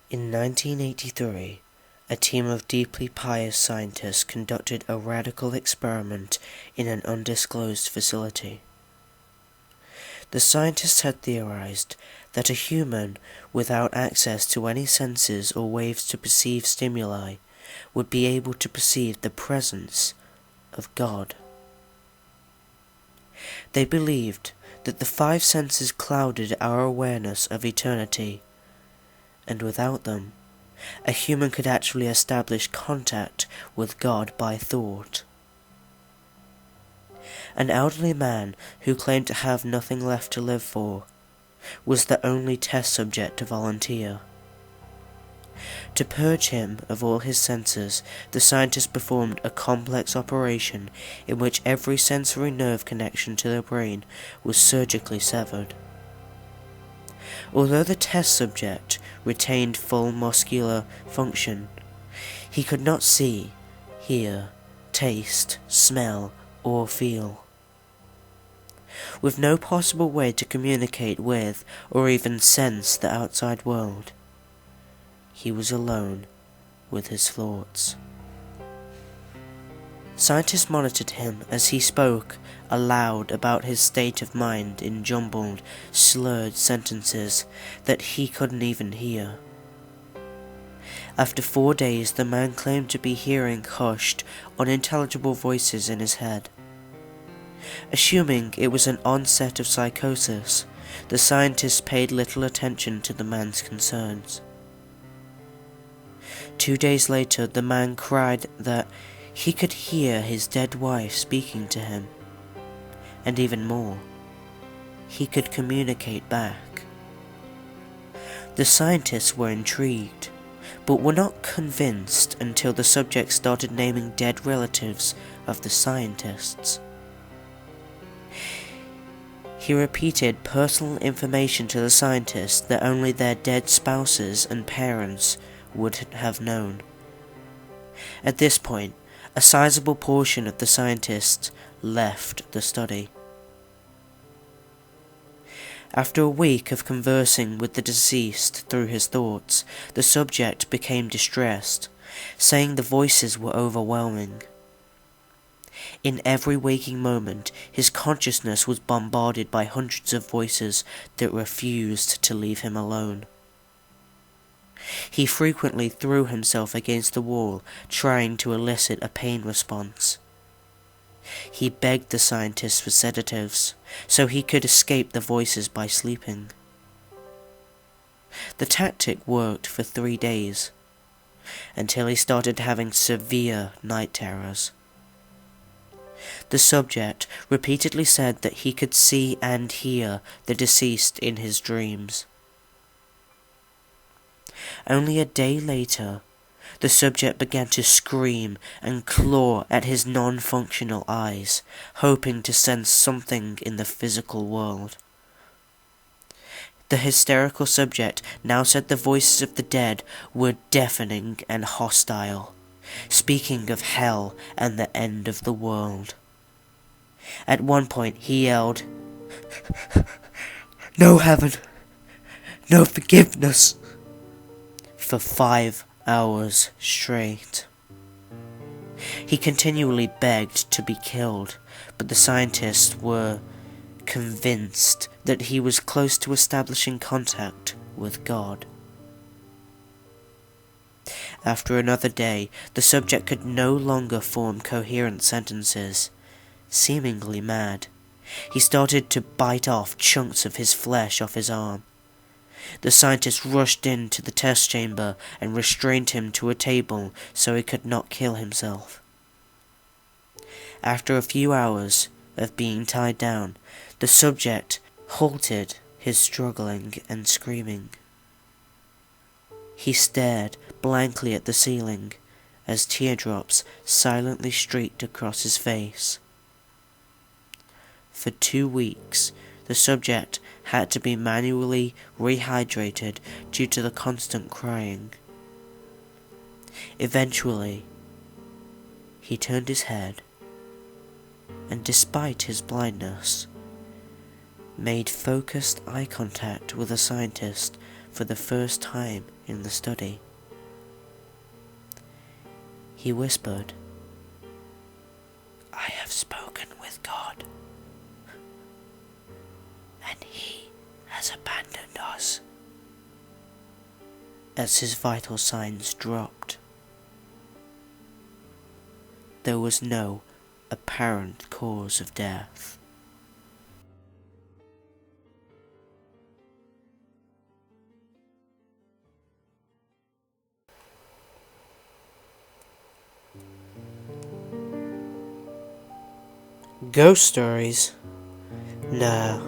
In 1983, a team of deeply pious scientists conducted a radical experiment in an undisclosed facility. The scientists had theorized that a human without access to any senses or waves to perceive stimuli would be able to perceive the presence of God. They believed that the five senses clouded our awareness of eternity, and without them, a human could actually establish contact with God by thought. An elderly man who claimed to have nothing left to live for was the only test subject to volunteer. To purge him of all his senses, the scientists performed a complex operation in which every sensory nerve connection to the brain was surgically severed. Although the test subject retained full muscular function, he could not see, hear, taste, smell, or feel. With no possible way to communicate with or even sense the outside world, he was alone with his thoughts. Scientists monitored him as he spoke aloud about his state of mind in jumbled, slurred sentences that he couldn't even hear. After 4 days, the man claimed to be hearing hushed, unintelligible voices in his head. Assuming it was an onset of psychosis, the scientists paid little attention to the man's concerns. 2 days later, the man cried that he could hear his dead wife speaking to him, and even more, he could communicate back. The scientists were intrigued, but were not convinced until the subject started naming dead relatives of the scientists. He repeated personal information to the scientists that only their dead spouses and parents would have known. At this point, a sizable portion of the scientists left the study. After a week of conversing with the deceased through his thoughts, the subject became distressed, saying the voices were overwhelming. In every waking moment, his consciousness was bombarded by hundreds of voices that refused to leave him alone. He frequently threw himself against the wall, trying to elicit a pain response. He begged the scientists for sedatives, so he could escape the voices by sleeping. The tactic worked for 3 days, until he started having severe night terrors. The subject repeatedly said that he could see and hear the deceased in his dreams. Only a day later, the subject began to scream and claw at his non-functional eyes, hoping to sense something in the physical world. The hysterical subject now said the voices of the dead were deafening and hostile, speaking of hell and the end of the world. At one point he yelled, "No heaven, no forgiveness," for 5 hours straight. He continually begged to be killed, but the scientists were convinced that he was close to establishing contact with God. After another day, the subject could no longer form coherent sentences. Seemingly mad, he started to bite off chunks of his flesh off his arm. The scientists rushed into the test chamber and restrained him to a table so he could not kill himself. After a few hours of being tied down, the subject halted his struggling and screaming. He stared blankly at the ceiling as teardrops silently streaked across his face. For 2 weeks, the subject had to be manually rehydrated due to the constant crying. Eventually, he turned his head, and despite his blindness, made focused eye contact with a scientist for the first time in the study. He whispered, "I have spoken with God, and He has abandoned us." As his vital signs dropped, there was no apparent cause of death. Ghost stories? Nah,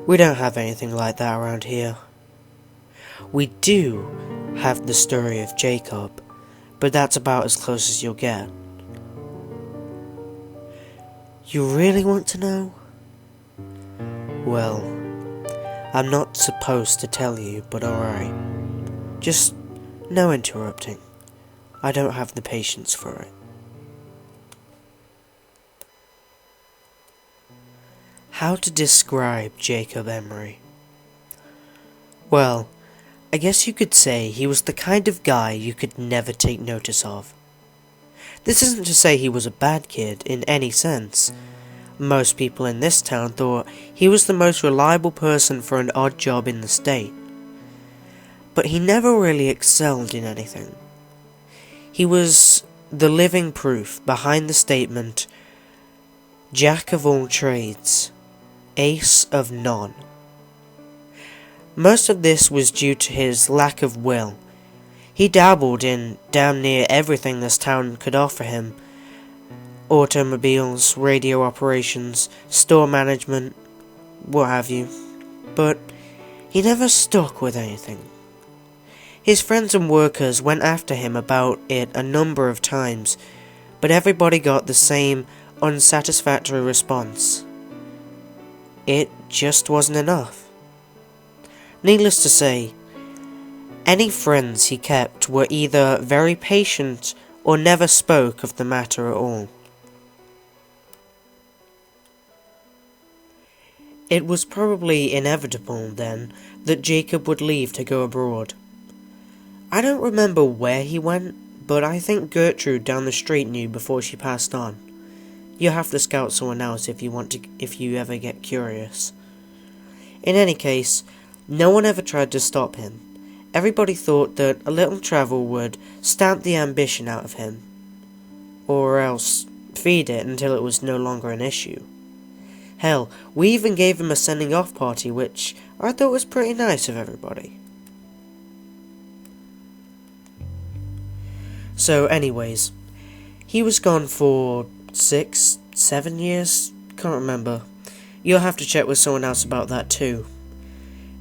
we don't have anything like that around here. We do have the story of Jacob, but that's about as close as you'll get. You really want to know? Well, I'm not supposed to tell you, but alright. Just no interrupting. I don't have the patience for it. How to describe Jacob Emery? Well, I guess you could say he was the kind of guy you could never take notice of. This isn't to say he was a bad kid in any sense. Most people in this town thought he was the most reliable person for an odd job in the state. But he never really excelled in anything. He was the living proof behind the statement, "Jack of all trades, ace of none." Most of this was due to his lack of will. He dabbled in damn near everything this town could offer him. Automobiles, radio operations, store management, what have you. But he never stuck with anything. His friends and workers went after him about it a number of times, but everybody got the same unsatisfactory response. It just wasn't enough. Needless to say, any friends he kept were either very patient or never spoke of the matter at all. It was probably inevitable, then, that Jacob would leave to go abroad. I don't remember where he went, but I think Gertrude down the street knew before she passed on. You'll have to scout someone else if you ever get curious. In any case, no one ever tried to stop him. Everybody thought that a little travel would stamp the ambition out of him, or else feed it until it was no longer an issue. Hell, we even gave him a sending off party, which I thought was pretty nice of everybody. So anyways, he was gone for 6, 7 years? Can't remember. You'll have to check with someone else about that too.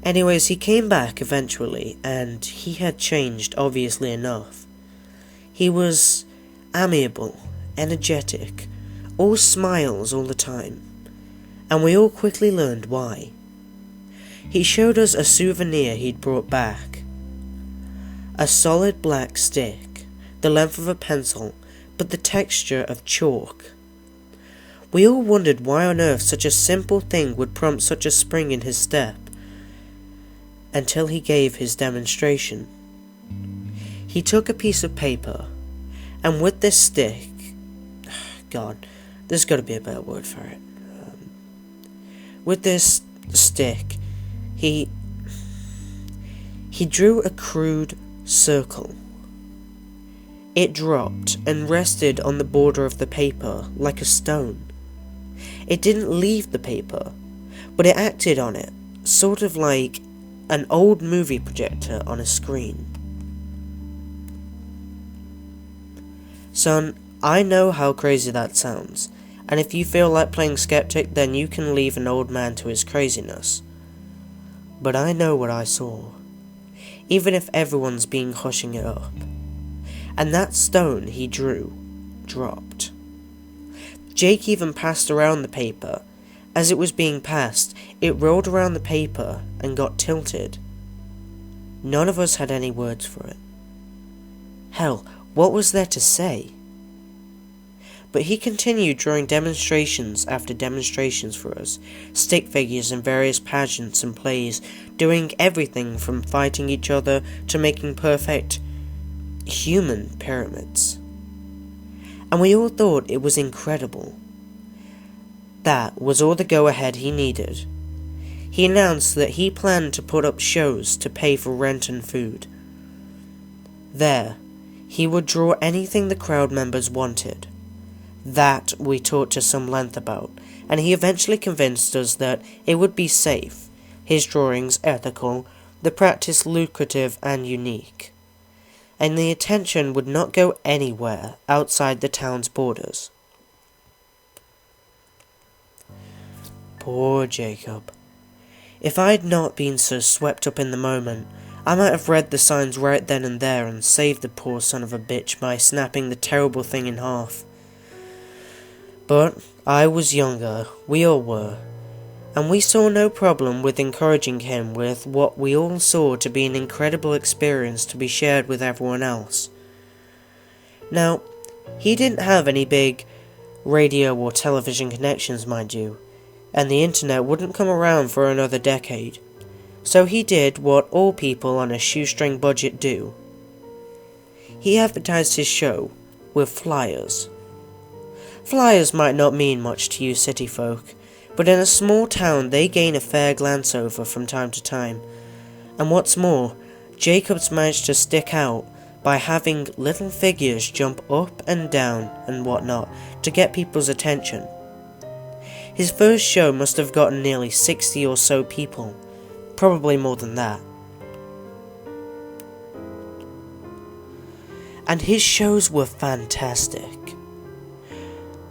Anyways, he came back eventually, and he had changed, obviously enough. He was amiable, energetic, all smiles all the time, and we all quickly learned why. He showed us a souvenir he'd brought back. A solid black stick, the length of a pencil, but the texture of chalk. We all wondered why on earth such a simple thing would prompt such a spring in his step, until he gave his demonstration. He took a piece of paper, and with this stick, God, there's got to be a better word for it. With this stick, he drew a crude circle. It dropped and rested on the border of the paper like a stone. It didn't leave the paper, but it acted on it, sort of like an old movie projector on a screen. Son, I know how crazy that sounds, and if you feel like playing skeptic, then you can leave an old man to his craziness. But I know what I saw, even if everyone's been hushing it up. And that stone he drew dropped. Jake even passed around the paper. As it was being passed, it rolled around the paper and got tilted. None of us had any words for it. Hell, what was there to say? but he continued drawing demonstrations after demonstrations for us, stick figures in various pageants and plays, doing everything from fighting each other to making perfect human pyramids. And we all thought it was incredible. That was all the go-ahead he needed. He announced that he planned to put up shows to pay for rent and food. There, he would draw anything the crowd members wanted. That we talked to some length about, and he eventually convinced us that it would be safe, his drawings ethical, the practice lucrative and unique, and the attention would not go anywhere outside the town's borders. Poor Jacob. If I had not been so swept up in the moment, I might have read the signs right then and there and saved the poor son of a bitch by snapping the terrible thing in half. But I was younger, we all were, and we saw no problem with encouraging him with what we all saw to be an incredible experience to be shared with everyone else. Now, he didn't have any big radio or television connections, mind you, and the internet wouldn't come around for another decade. So he did what all people on a shoestring budget do. He advertised his show with flyers. Flyers might not mean much to you city folk, but in a small town they gain a fair glance over from time to time. And what's more, Jacobs managed to stick out by having little figures jump up and down and whatnot to get people's attention. His first show must have gotten nearly 60 or so people, probably more than that. And his shows were fantastic.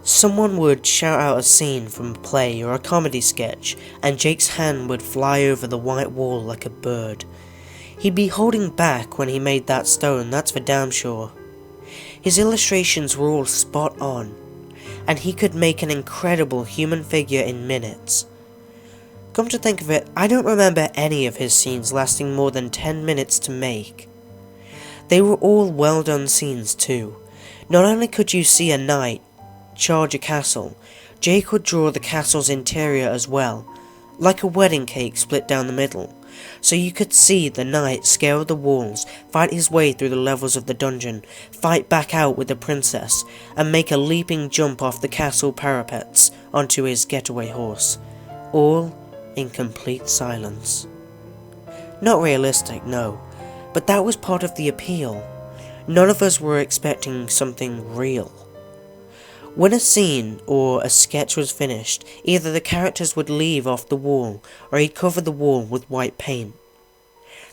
Someone would shout out a scene from a play or a comedy sketch, and Jake's hand would fly over the white wall like a bird. He'd be holding back when he made that stone, that's for damn sure. His illustrations were all spot on, and he could make an incredible human figure in minutes. Come to think of it, I don't remember any of his scenes lasting more than 10 minutes to make. They were all well done scenes too. Not only could you see a knight charge a castle, Jake would draw the castle's interior as well, like a wedding cake split down the middle, so you could see the knight scale the walls, fight his way through the levels of the dungeon, fight back out with the princess, and make a leaping jump off the castle parapets onto his getaway horse, all in complete silence. Not realistic, no, but that was part of the appeal. None of us were expecting something real. When a scene or a sketch was finished, either the characters would leave off the wall, or he'd cover the wall with white paint.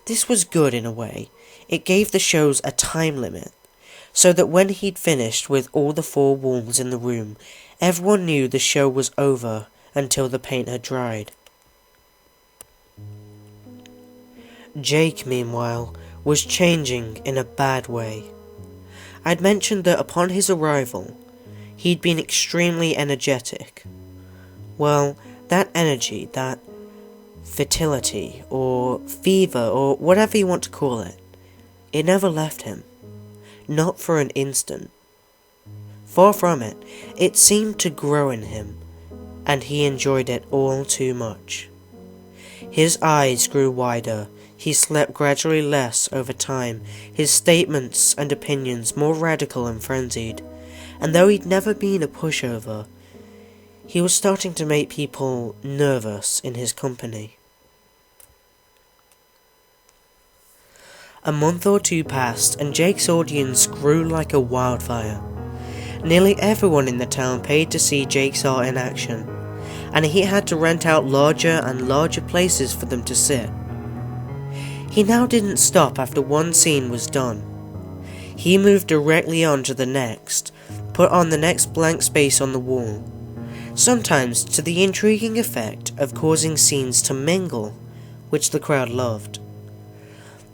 This was good in a way. It gave the shows a time limit, so that when he'd finished with all the 4 walls in the room, everyone knew the show was over until the paint had dried. Jake, meanwhile, was changing in a bad way. I'd mentioned that upon his arrival, he'd been extremely energetic. Well, that energy, that fertility, or fever, or whatever you want to call it, it never left him. Not for an instant. Far from it, it seemed to grow in him, and he enjoyed it all too much. His eyes grew wider, he slept gradually less over time, his statements and opinions more radical and frenzied, and though he'd never been a pushover, he was starting to make people nervous in his company. A month or 2 passed, and Jake's audience grew like a wildfire. Nearly everyone in the town paid to see Jake's art in action, and he had to rent out larger and larger places for them to sit. He now didn't stop after one scene was done. He moved directly on to the next, put on the next blank space on the wall, sometimes to the intriguing effect of causing scenes to mingle, which the crowd loved.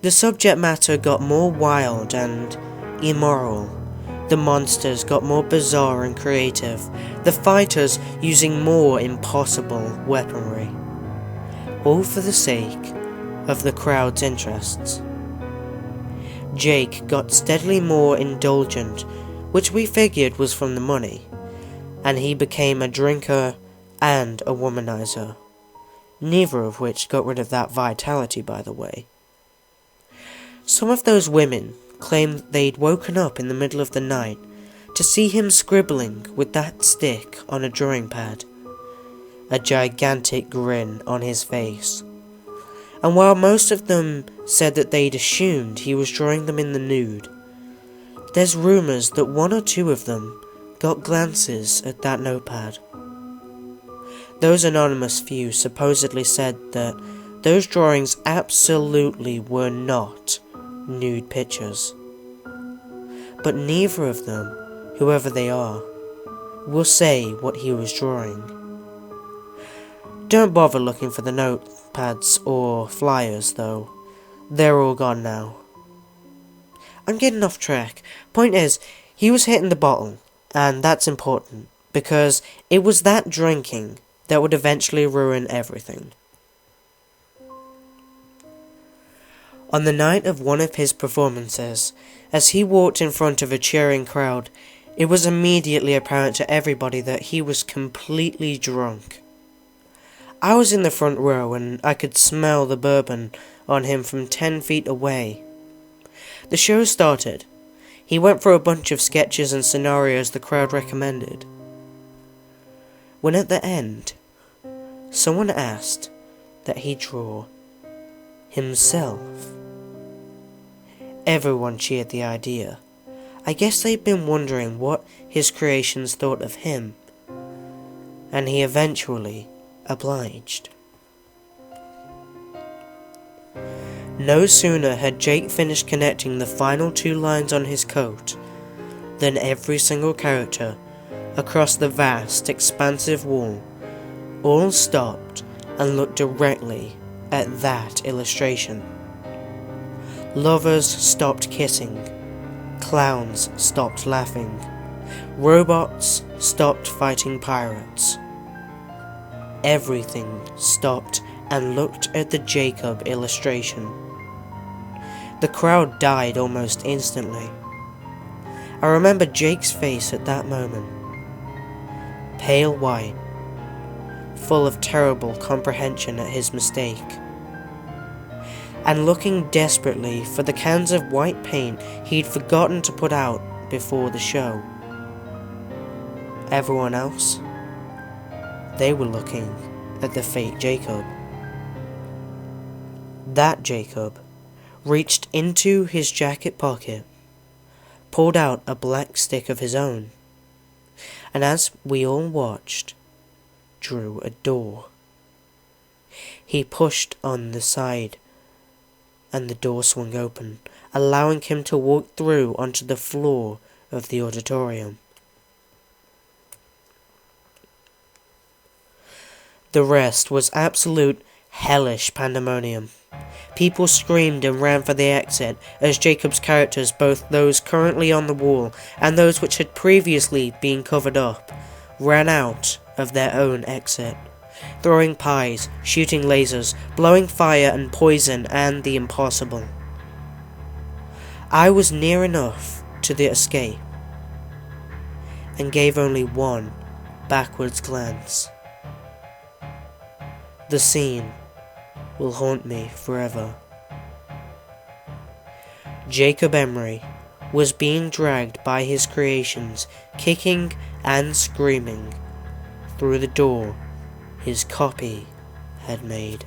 The subject matter got more wild and immoral, the monsters got more bizarre and creative, the fighters using more impossible weaponry, all for the sake of the crowd's interests. Jake got steadily more indulgent, which we figured was from the money, and he became a drinker and a womanizer, neither of which got rid of that vitality, by the way. Some of those women claimed they'd woken up in the middle of the night to see him scribbling with that stick on a drawing pad, a gigantic grin on his face. And while most of them said that they'd assumed he was drawing them in the nude, there's rumours that one or two of them got glances at that notepad. Those anonymous few supposedly said that those drawings absolutely were not nude pictures. But neither of them, whoever they are, will say what he was drawing. Don't bother looking for the notepads or flyers, though. They're all gone now. I'm getting off track. Point is, he was hitting the bottle, and that's important, because it was that drinking that would eventually ruin everything. On the night of one of his performances, as he walked in front of a cheering crowd, it was immediately apparent to everybody that he was completely drunk. I was in the front row and I could smell the bourbon on him from 10 feet away. The show started. He went through a bunch of sketches and scenarios the crowd recommended. When at the end, someone asked that he draw himself. Everyone cheered the idea. I guess they'd been wondering what his creations thought of him, and he eventually obliged. No sooner had Jake finished connecting the final 2 lines on his coat than every single character across the vast, expansive wall all stopped and looked directly at that illustration. Lovers stopped kissing, clowns stopped laughing, robots stopped fighting pirates. Everything stopped and looked at the Jacob illustration. The crowd died almost instantly. I remember Jake's face at that moment. Pale white, full of terrible comprehension at his mistake, and looking desperately for the cans of white paint he'd forgotten to put out before the show. Everyone else, they were looking at the fake Jacob. That Jacob reached into his jacket pocket, pulled out a black stick of his own, and as we all watched, drew a door. He pushed on the side, and the door swung open, allowing him to walk through onto the floor of the auditorium. The rest was absolute hellish pandemonium. People screamed and ran for the exit as Jacob's characters, both those currently on the wall and those which had previously been covered up, ran out of their own exit, throwing pies, shooting lasers, blowing fire and poison and the impossible. I was near enough to the escape and gave only one backwards glance. The scene will haunt me forever. Jacob Emery was being dragged by his creations, kicking and screaming, through the door his copy had made.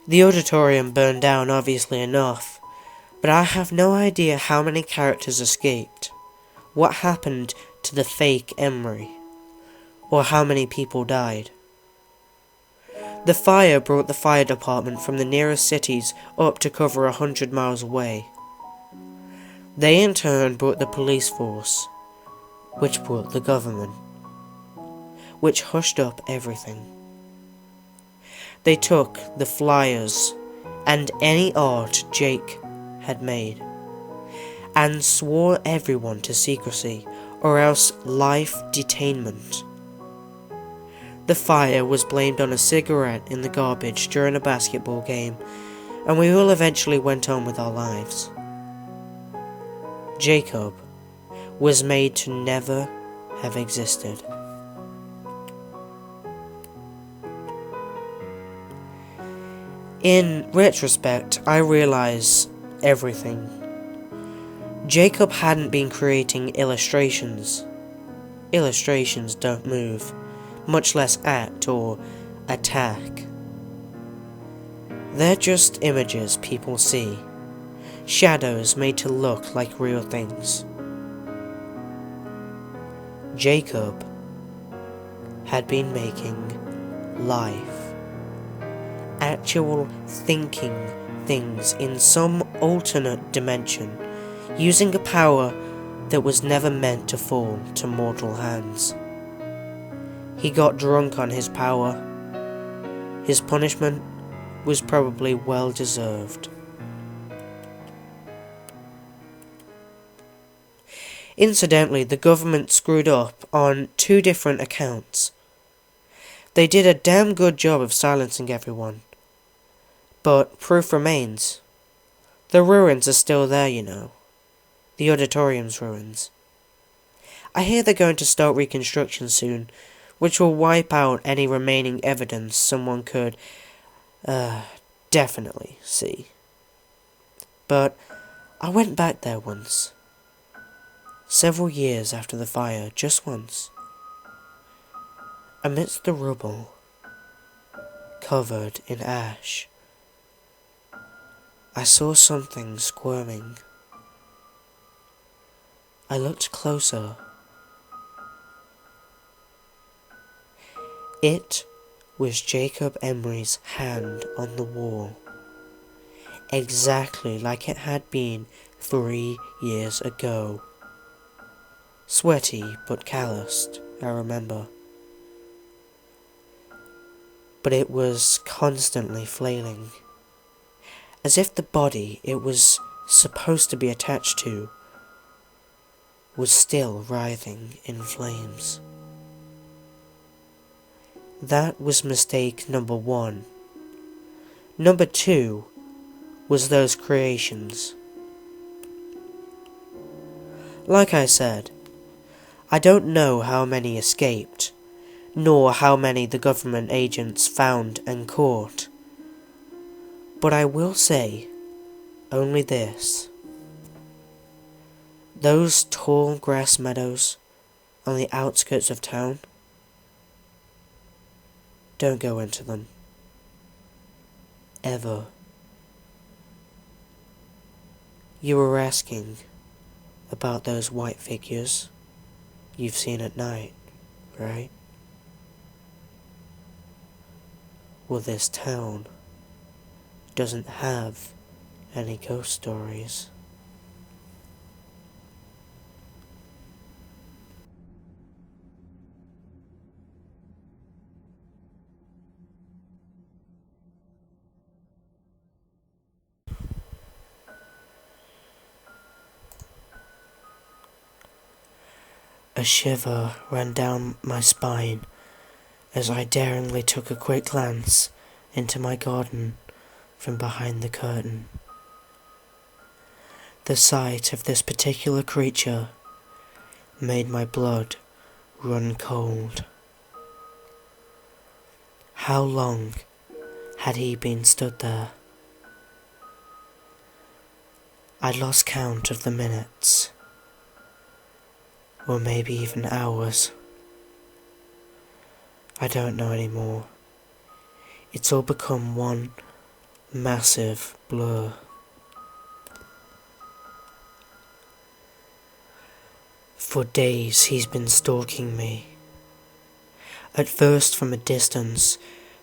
The auditorium burned down, obviously enough, but I have no idea how many characters escaped, what happened to the fake Emery, or how many people died. The fire brought the fire department from the nearest cities up to cover 100 miles away. They in turn brought the police force, which brought the government, which hushed up everything. They took the flyers and any art Jake had made, and swore everyone to secrecy, or else life detainment. The fire was blamed on a cigarette in the garbage during a basketball game, and we all eventually went on with our lives. Jacob was made to never have existed. In retrospect, I realize everything. Jacob hadn't been creating illustrations. Illustrations don't move, much less act or attack. They're just images people see, shadows made to look like real things. Jacob had been making life, actual thinking things in some alternate dimension, using a power that was never meant to fall to mortal hands. He got drunk on his power. His punishment was probably well deserved. Incidentally, the government screwed up on 2 different accounts. They did a damn good job of silencing everyone. But proof remains. The ruins are still there, you know. The auditorium's ruins. I hear they're going to start reconstruction soon, which will wipe out any remaining evidence someone could, definitely see. But I went back there once. Several years after the fire, just once. Amidst the rubble, covered in ash, I saw something squirming. I looked closer. It was Jacob Emery's hand on the wall, exactly like it had been 3 years ago. Sweaty but calloused, I remember. But it was constantly flailing, as if the body it was supposed to be attached to was still writhing in flames. That was mistake number 1. Number 2 was those creations. Like I said, I don't know how many escaped, nor how many the government agents found and caught. But I will say only this. Those tall grass meadows on the outskirts of town, don't go into them. Ever. You were asking about those white figures you've seen at night, right? Well, this town doesn't have any ghost stories. A shiver ran down my spine as I daringly took a quick glance into my garden from behind the curtain. The sight of this particular creature made my blood run cold. How long had he been stood there? I'd lost count of the minutes, or maybe even hours. I don't know anymore. It's all become one massive blur. For days he's been stalking me. At first from a distance,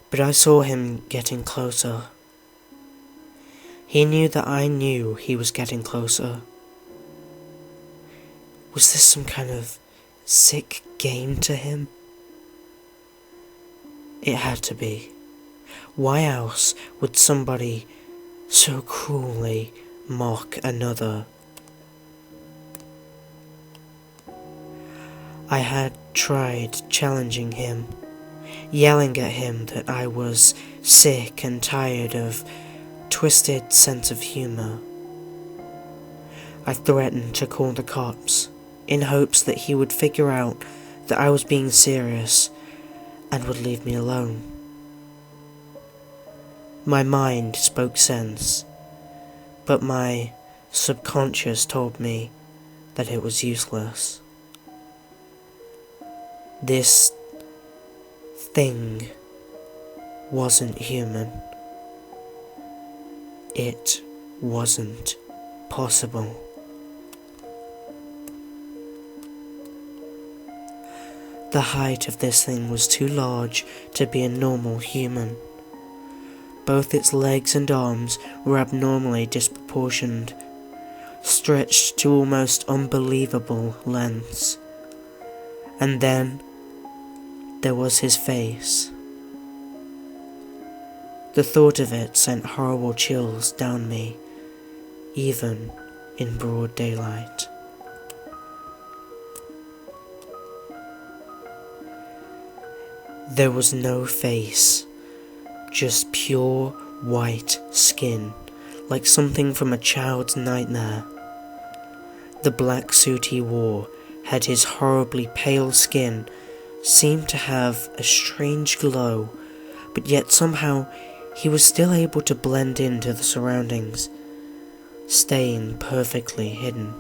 but I saw him getting closer. He knew that I knew he was getting closer. Was this some kind of sick game to him? It had to be. Why else would somebody so cruelly mock another? I had tried challenging him, yelling at him that I was sick and tired of twisted sense of humor. I threatened to call the cops, in hopes that he would figure out that I was being serious and would leave me alone. My mind spoke sense, but my subconscious told me that it was useless. This thing wasn't human. It wasn't possible. The height of this thing was too large to be a normal human. Both its legs and arms were abnormally disproportioned, stretched to almost unbelievable lengths. And then there was his face. The thought of it sent horrible chills down me, even in broad daylight. There was no face, just pure white skin, like something from a child's nightmare. The black suit he wore had his horribly pale skin, seemed to have a strange glow, but yet somehow he was still able to blend into the surroundings, staying perfectly hidden.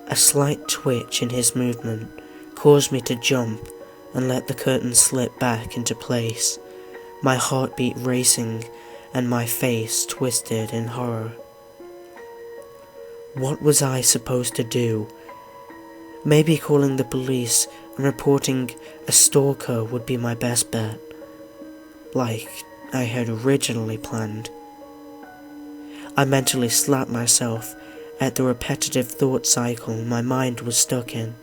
A slight twitch in his movement caused me to jump and let the curtain slip back into place, my heartbeat racing and my face twisted in horror. What was I supposed to do? Maybe calling the police and reporting a stalker would be my best bet, like I had originally planned. I mentally slapped myself at the repetitive thought cycle my mind was stuck in.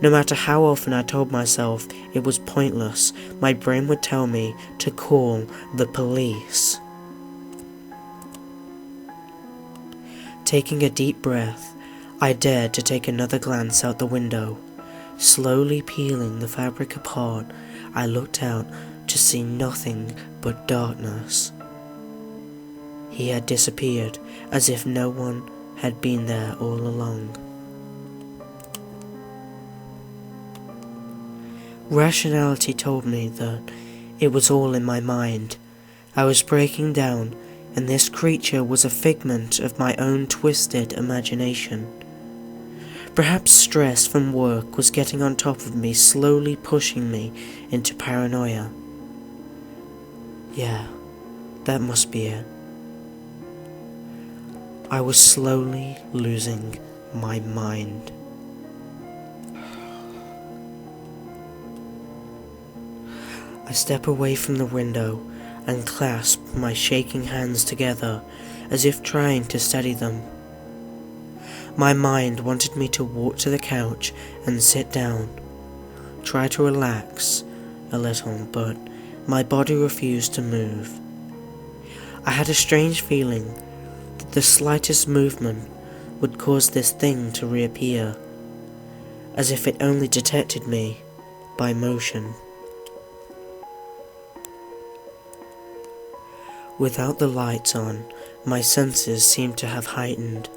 No matter how often I told myself it was pointless, my brain would tell me to call the police. Taking a deep breath, I dared to take another glance out the window. Slowly peeling the fabric apart, I looked out to see nothing but darkness. He had disappeared, as if no one had been there all along. Rationality told me that it was all in my mind. I was breaking down, and this creature was a figment of my own twisted imagination. Perhaps stress from work was getting on top of me, slowly pushing me into paranoia. Yeah, that must be it. I was slowly losing my mind. I step away from the window and clasp my shaking hands together as if trying to steady them. My mind wanted me to walk to the couch and sit down, try to relax a little, but my body refused to move. I had a strange feeling that the slightest movement would cause this thing to reappear, as if it only detected me by motion. Without the lights on, my senses seemed to have heightened,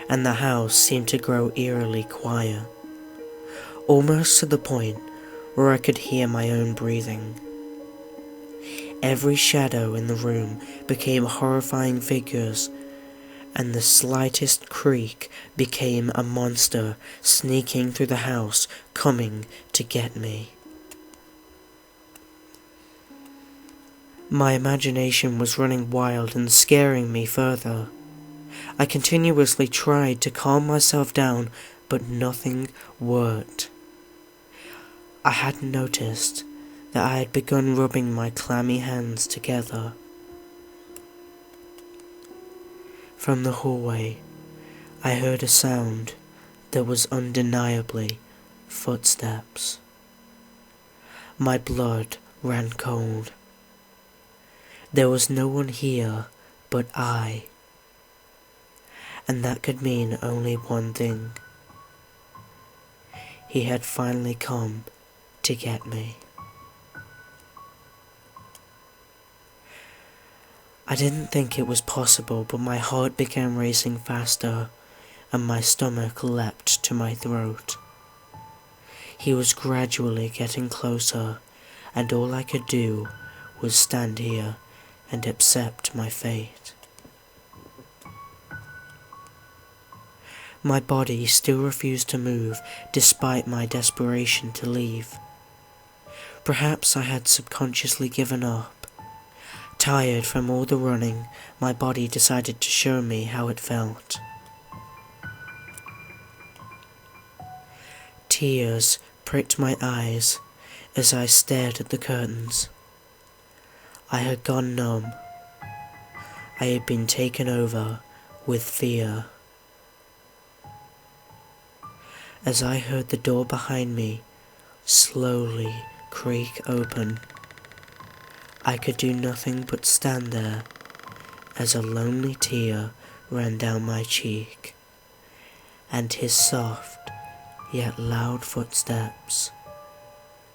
and the house seemed to grow eerily quiet, almost to the point where I could hear my own breathing. Every shadow in the room became horrifying figures, and the slightest creak became a monster sneaking through the house, coming to get me. My imagination was running wild and scaring me further. I continuously tried to calm myself down, but nothing worked. I had noticed that I had begun rubbing my clammy hands together. From the hallway, I heard a sound that was undeniably footsteps. My blood ran cold. There was no one here but I, and that could mean only one thing. He had finally come to get me. I didn't think it was possible, but my heart began racing faster, and my stomach leapt to my throat. He was gradually getting closer, and all I could do was stand here and accept my fate. My body still refused to move despite my desperation to leave. Perhaps I had subconsciously given up. Tired from all the running, my body decided to show me how it felt. Tears pricked my eyes as I stared at the curtains. I had gone numb. I had been taken over with fear. As I heard the door behind me slowly creak open, I could do nothing but stand there as a lonely tear ran down my cheek, and his soft yet loud footsteps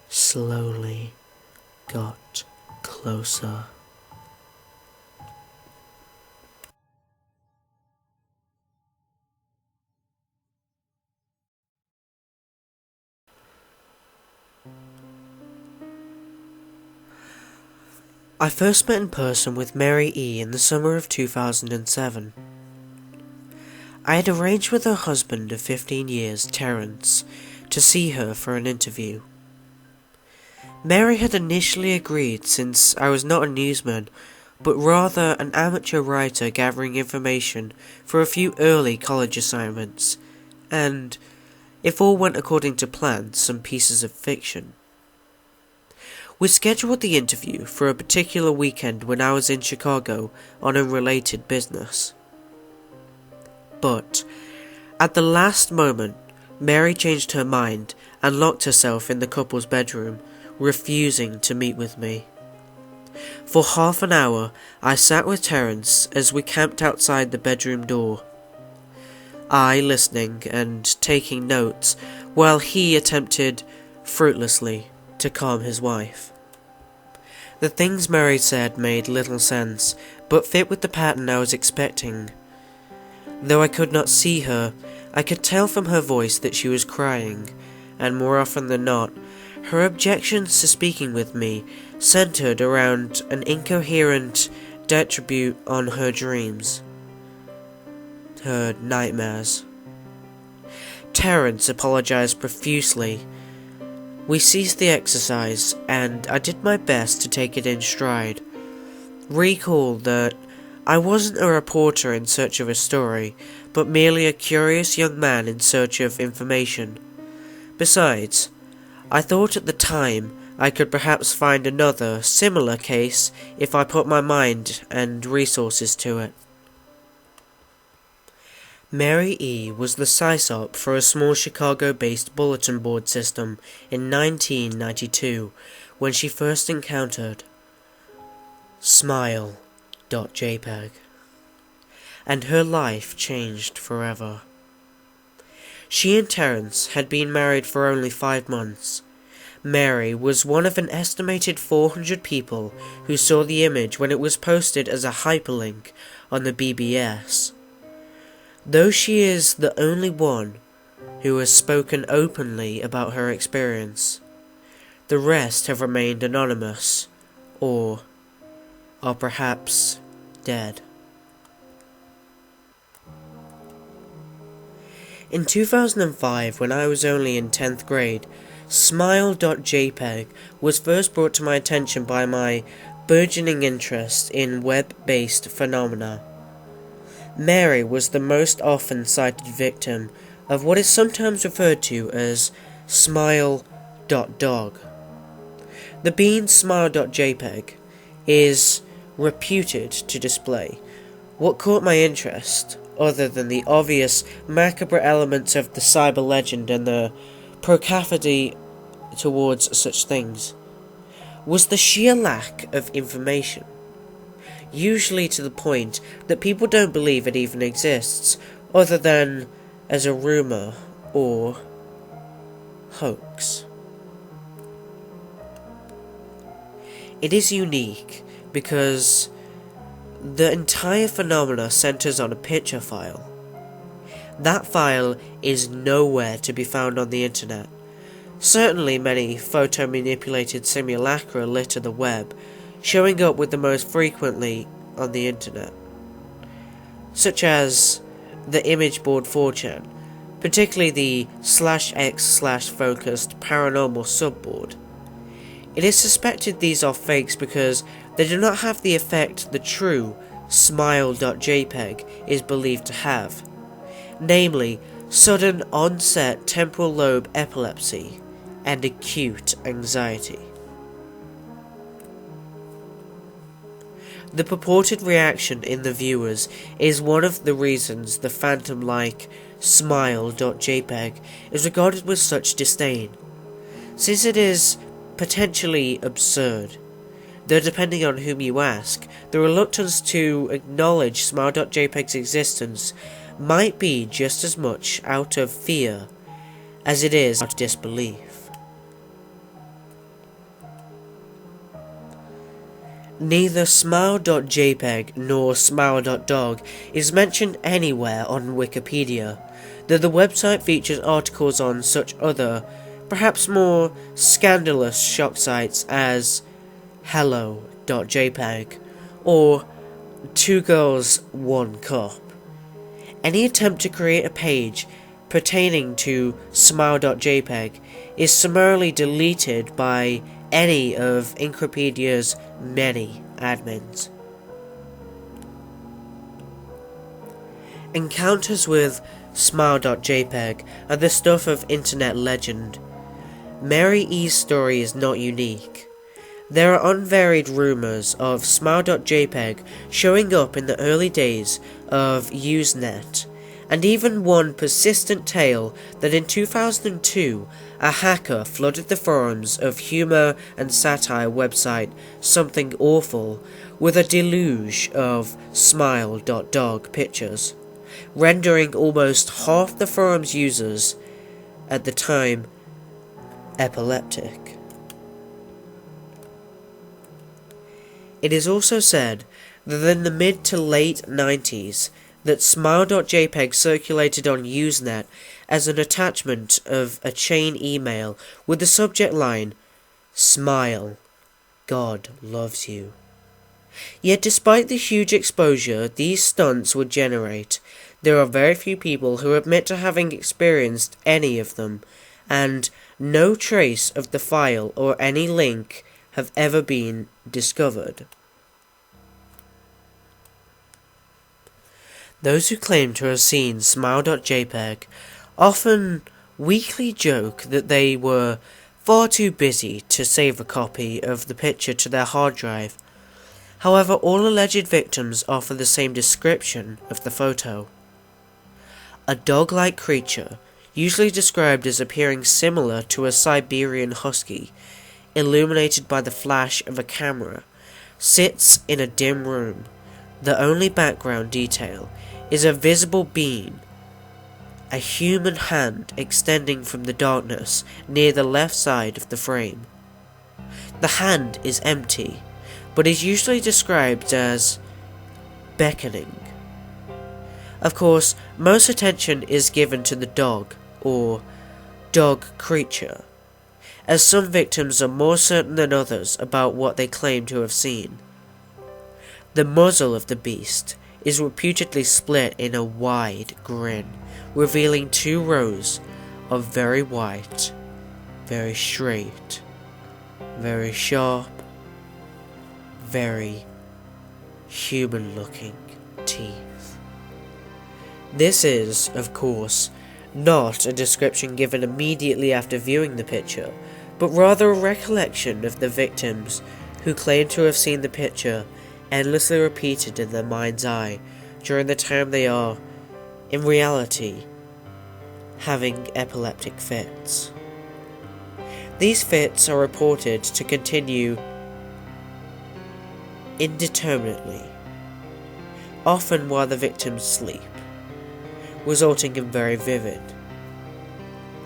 slowly got closer. I first met in person with Mary E. in the summer of 2007. I had arranged with her husband of 15 years, Terence, to see her for an interview. Mary had initially agreed since I was not a newsman, but rather an amateur writer gathering information for a few early college assignments, and, if all went according to plan, some pieces of fiction. We scheduled the interview for a particular weekend when I was in Chicago on unrelated business. But, at the last moment, Mary changed her mind and locked herself in the couple's bedroom, refusing to meet with me. For half an hour, I sat with Terence as we camped outside the bedroom door. I listening and taking notes, while he attempted, fruitlessly, to calm his wife. The things Mary said made little sense, but fit with the pattern I was expecting. Though I could not see her, I could tell from her voice that she was crying, and more often than not, her objections to speaking with me centered around an incoherent diatribe on her dreams, her nightmares. Terence apologized profusely. We ceased the exercise, and I did my best to take it in stride. Recall that I wasn't a reporter in search of a story, but merely a curious young man in search of information. Besides, I thought at the time I could perhaps find another, similar case if I put my mind and resources to it. Mary E. was the sysop for a small Chicago-based bulletin board system in 1992 when she first encountered smile.jpg, and her life changed forever. She and Terence had been married for only 5 months. Mary was one of an estimated 400 people who saw the image when it was posted as a hyperlink on the BBS. Though she is the only one who has spoken openly about her experience, the rest have remained anonymous, or are perhaps dead. In 2005, when I was only in 10th grade, smile.jpg was first brought to my attention by my burgeoning interest in web-based phenomena. Mary was the most often cited victim of what is sometimes referred to as smile.dog. The bean smile.jpg is reputed to display what caught my interest, other than the obvious macabre elements of the cyber legend and the proclivity towards such things, was the sheer lack of information. Usually to the point that people don't believe it even exists, other than as a rumor or hoax. It is unique because The entire phenomena centers on a picture file. That file is nowhere to be found on the internet. Certainly many photo-manipulated simulacra litter the web, showing up with the most frequently on the internet, such as the image board 4chan, particularly the /x/focused paranormal subboard. It is suspected these are fakes because they do not have the effect the true smile.jpg is believed to have, namely sudden onset temporal lobe epilepsy and acute anxiety. The purported reaction in the viewers is one of the reasons the phantom-like smile.jpg is regarded with such disdain, since it is potentially absurd, though depending on whom you ask, the reluctance to acknowledge smile.jpg's existence might be just as much out of fear as it is out of disbelief. Neither smile.jpg nor smile.dog is mentioned anywhere on Wikipedia, though the website features articles on such other, perhaps more scandalous shock sites as hello.jpg or 2 girls 1 cup. Any attempt to create a page pertaining to smile.jpg is summarily deleted by any of Increpedia's many admins. Encounters with smile.jpg are the stuff of internet legend. Mary E's story is not unique. There are unvaried rumours of smile.jpg showing up in the early days of Usenet, and even one persistent tale that in 2002 a hacker flooded the forums of humour and satire website Something Awful with a deluge of smile.dog pictures, rendering almost half the forum's users at the time epileptic. It is also said that in the mid to late 90s that smile.jpg circulated on Usenet as an attachment of a chain email with the subject line, "Smile, God loves you." Yet despite the huge exposure these stunts would generate, there are very few people who admit to having experienced any of them, and no trace of the file or any link have ever been discovered. Those who claim to have seen smile.jpg often weakly joke that they were far too busy to save a copy of the picture to their hard drive. However, all alleged victims offer the same description of the photo. A dog-like creature, usually described as appearing similar to a Siberian husky, illuminated by the flash of a camera, sits in a dim room. The only background detail is a visible beam, a human hand extending from the darkness near the left side of the frame. The hand is empty, but is usually described as beckoning. Of course, most attention is given to the dog, or dog creature, as some victims are more certain than others about what they claim to have seen. The muzzle of the beast is reputedly split in a wide grin, revealing 2 rows of very white, very straight, very sharp, very human-looking teeth. This is, of course, not a description given immediately after viewing the picture, but rather a recollection of the victims who claim to have seen the picture endlessly repeated in their mind's eye during the time they are, in reality, having epileptic fits. These fits are reported to continue indeterminately, often while the victims sleep, resulting in very vivid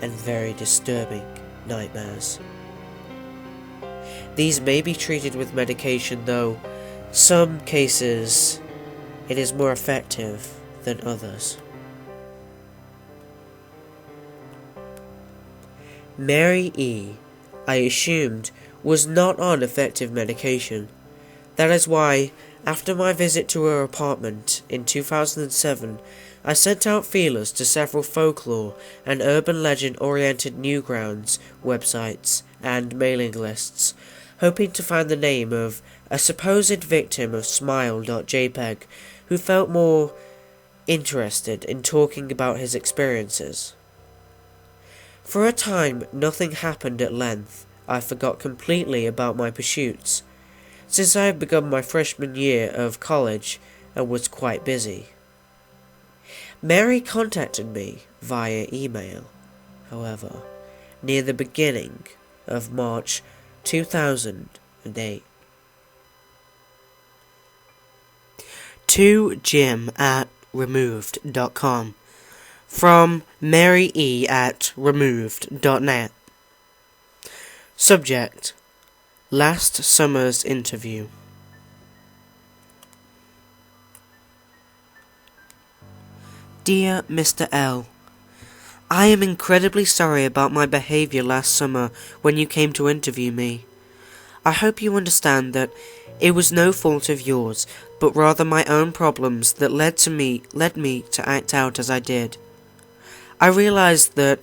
and very disturbing nightmares. These may be treated with medication, though some cases it is more effective than others. Mary E., I assumed, was not on effective medication. That is why, after my visit to her apartment in 2007, I sent out feelers to several folklore and urban legend-oriented newsgrounds, websites, and mailing lists, hoping to find the name of a supposed victim of smile.jpg who felt more interested in talking about his experiences. For a time, nothing happened at length. I forgot completely about my pursuits, since I had begun my freshman year of college and was quite busy. Mary contacted me via email, however, near the beginning of March 2008. To jim@removed.com from Mary E. at removed.net. Subject: Last summer's interview. Dear Mr. L., I am incredibly sorry about my behavior last summer when you came to interview me. I hope you understand that it was no fault of yours, but rather my own problems that led me to act out as I did. I realized that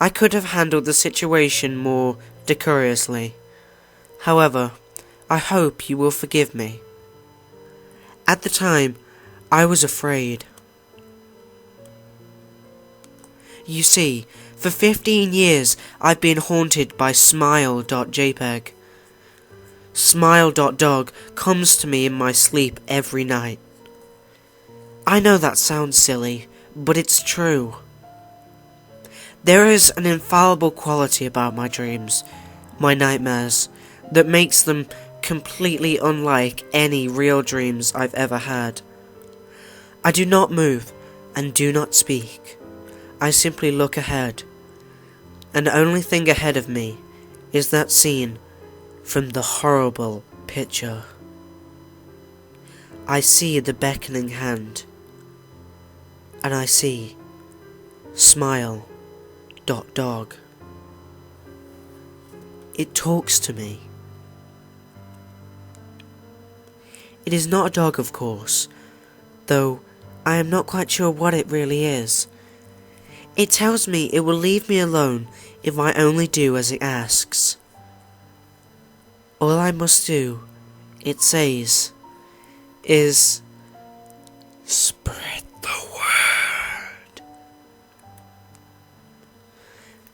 I could have handled the situation more decorously. However, I hope you will forgive me. At the time, I was afraid. You see, for 15 years I've been haunted by smile.jpg. Smile.dog comes to me in my sleep every night. I know that sounds silly, but it's true. There is an infallible quality about my dreams, my nightmares, that makes them completely unlike any real dreams I've ever had. I do not move and do not speak. I simply look ahead, and the only thing ahead of me is that scene from the horrible picture. I see the beckoning hand, and I see smile.dog. It talks to me. It is not a dog, of course, though I am not quite sure what it really is. It tells me it will leave me alone if I only do as it asks. All I must do, it says, is spread the word.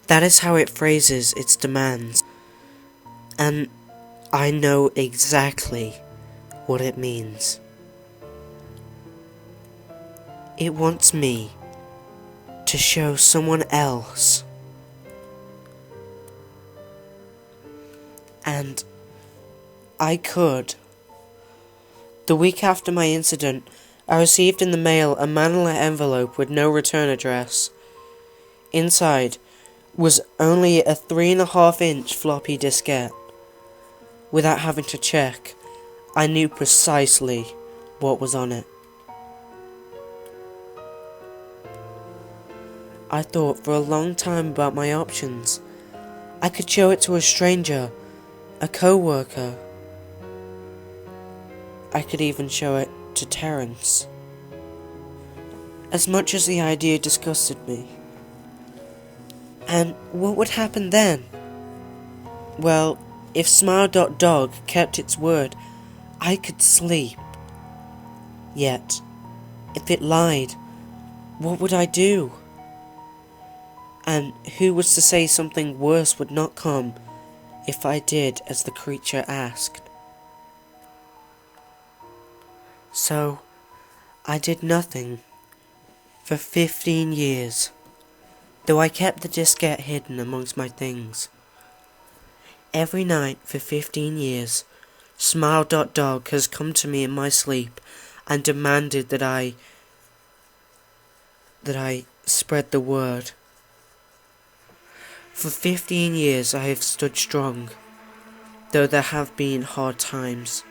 That is how it phrases its demands, and I know exactly what it means. It wants me to show someone else, and I could. The week after my incident, I received in the mail a manila envelope with no return address. Inside was only a 3.5-inch floppy diskette. Without having to check, I knew precisely what was on it. I thought for a long time about my options. I could show it to a stranger, a co-worker. I could even show it to Terence. As much as the idea disgusted me. And what would happen then? Well, if smile.dog kept its word, I could sleep. Yet, if it lied, what would I do? And who was to say something worse would not come if I did as the creature asked? So, I did nothing for 15 years, though I kept the diskette hidden amongst my things. Every night for 15 years, smile.dog has come to me in my sleep and demanded that I spread the word. For 15 years I have stood strong, though there have been hard times.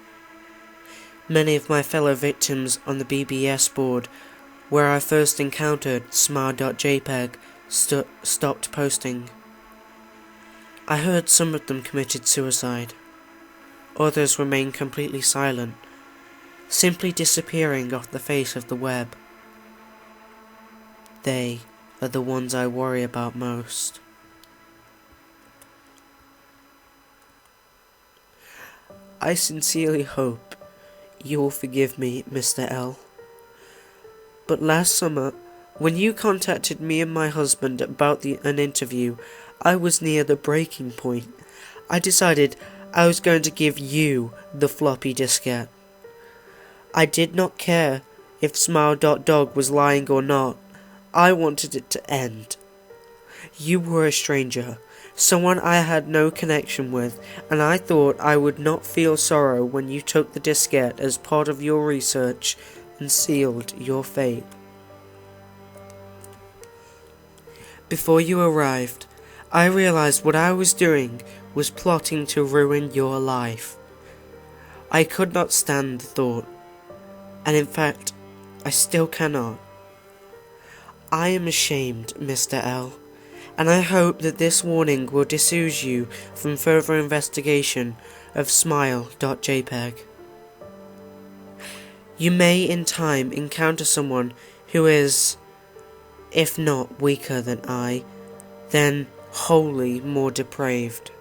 Many of my fellow victims on the BBS board, where I first encountered smile.jpg, stopped posting. I heard some of them committed suicide. Others remained completely silent, simply disappearing off the face of the web. They are the ones I worry about most. I sincerely hope you will forgive me, Mr. L. But last summer, when you contacted me and my husband about an interview, I was near the breaking point. I decided I was going to give you the floppy diskette. I did not care if smile.dog was lying or not. I wanted it to end. You were a stranger, someone I had no connection with, and I thought I would not feel sorrow when you took the diskette as part of your research and sealed your fate. Before you arrived, I realized what I was doing was plotting to ruin your life. I could not stand the thought, and in fact, I still cannot. I am ashamed, Mr. L, and I hope that this warning will dissuade you from further investigation of smile.jpg. You may in time encounter someone who is, if not weaker than I, then wholly more depraved.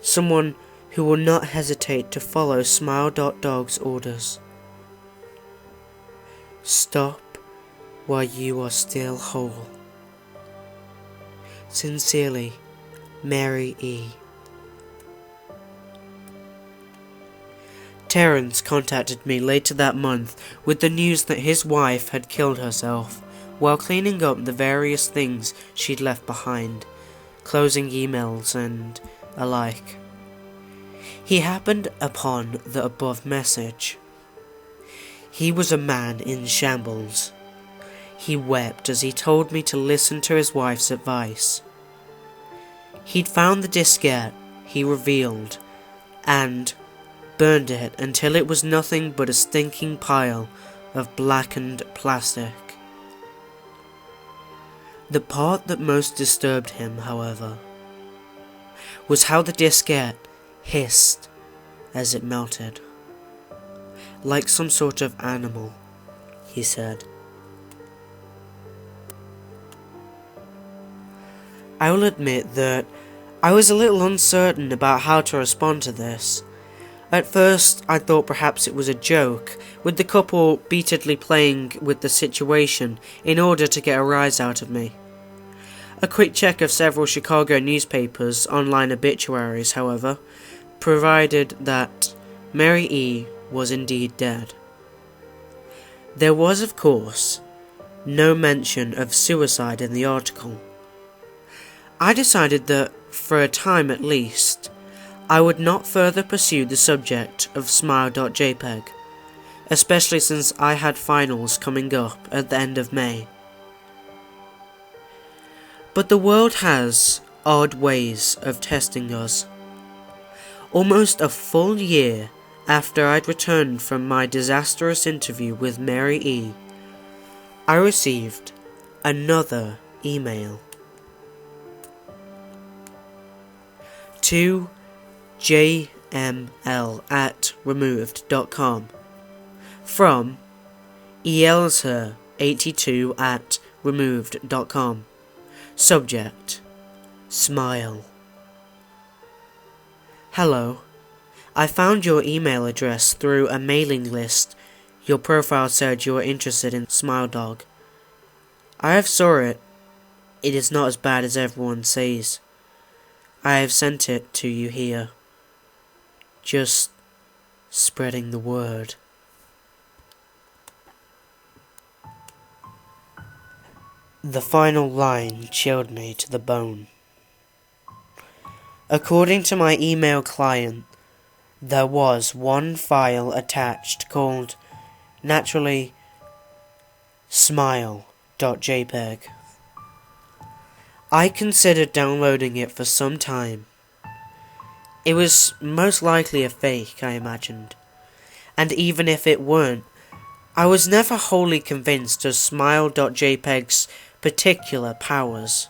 Someone who will not hesitate to follow smile.dog's orders. Stop while you are still whole. Sincerely, Mary E. Terence contacted me later that month with the news that his wife had killed herself while cleaning up the various things she'd left behind, closing emails and alike. He happened upon the above message. He was a man in shambles. He wept as he told me to listen to his wife's advice. He'd found the diskette, he revealed, and burned it until it was nothing but a stinking pile of blackened plastic. The part that most disturbed him, however, was how the diskette hissed as it melted. Like some sort of animal, he said. I will admit that I was a little uncertain about how to respond to this. At first, I thought perhaps it was a joke, with the couple beatedly playing with the situation in order to get a rise out of me. A quick check of several Chicago newspapers' online obituaries, however, provided that Mary E. was indeed dead. There was, of course, no mention of suicide in the article. I decided that, for a time at least, I would not further pursue the subject of smile.jpg, especially since I had finals coming up at the end of May. But the world has odd ways of testing us. Almost a full year after I'd returned from my disastrous interview with Mary E., I received another email. To jml@removed.com from elser82@removed.com. Subject: Smile. Hello. I found your email address through a mailing list. Your profile said you were interested in Smile Dog. I have saw it. It is not as bad as everyone says. I have sent it to you here. Just spreading the word. The final line chilled me to the bone. According to my email client, there was one file attached called, naturally, smile.jpg. I considered downloading it for some time. It was most likely a fake, I imagined, And even if it weren't, I was never wholly convinced of smile.jpg's particular powers.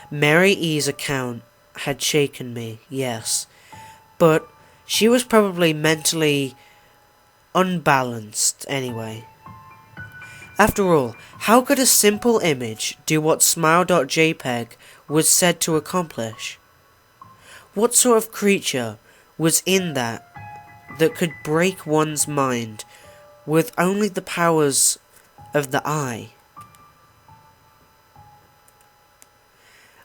Mary E's account had shaken me, yes, but she was probably mentally unbalanced anyway. After all, how could a simple image do what smile.jpg was said to accomplish? What sort of creature was in that could break one's mind with only the powers of the eye?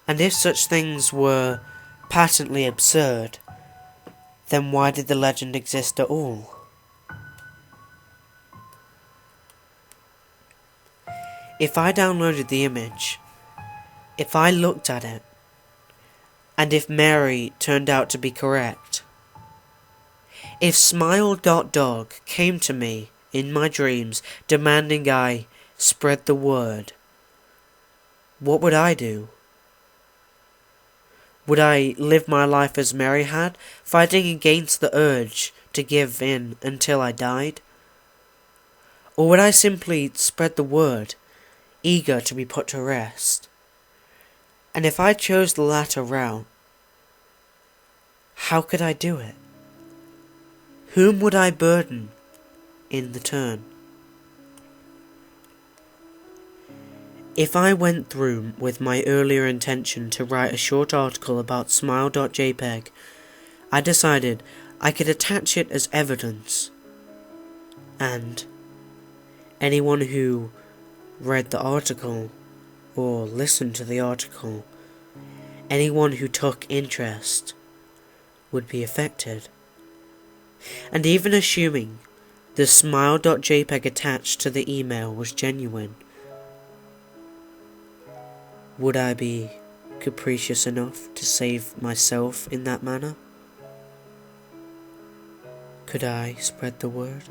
And if such things were patently absurd, then why did the legend exist at all? If I downloaded the image, if I looked at it, and if Mary turned out to be correct, if smile.dog came to me in my dreams demanding I spread the word, what would I do? Would I live my life as Mary had, fighting against the urge to give in until I died? Or would I simply spread the word, eager to be put to rest? And if I chose the latter route, how could I do it? Whom would I burden in the turn? If I went through with my earlier intention to write a short article about smile.jpg, I decided I could attach it as evidence, and anyone who read the article or listened to the article, anyone who took interest would be affected. And even assuming the smile.jpg attached to the email was genuine, would I be capricious enough to save myself in that manner? Could I spread the word?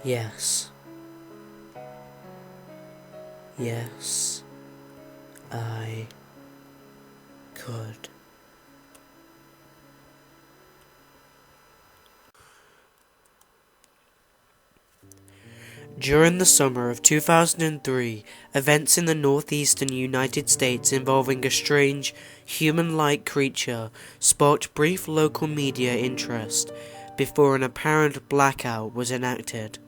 Yes. Yes, I could. During the summer of 2003, events in the northeastern United States involving a strange, human-like creature sparked brief local media interest before an apparent blackout was enacted.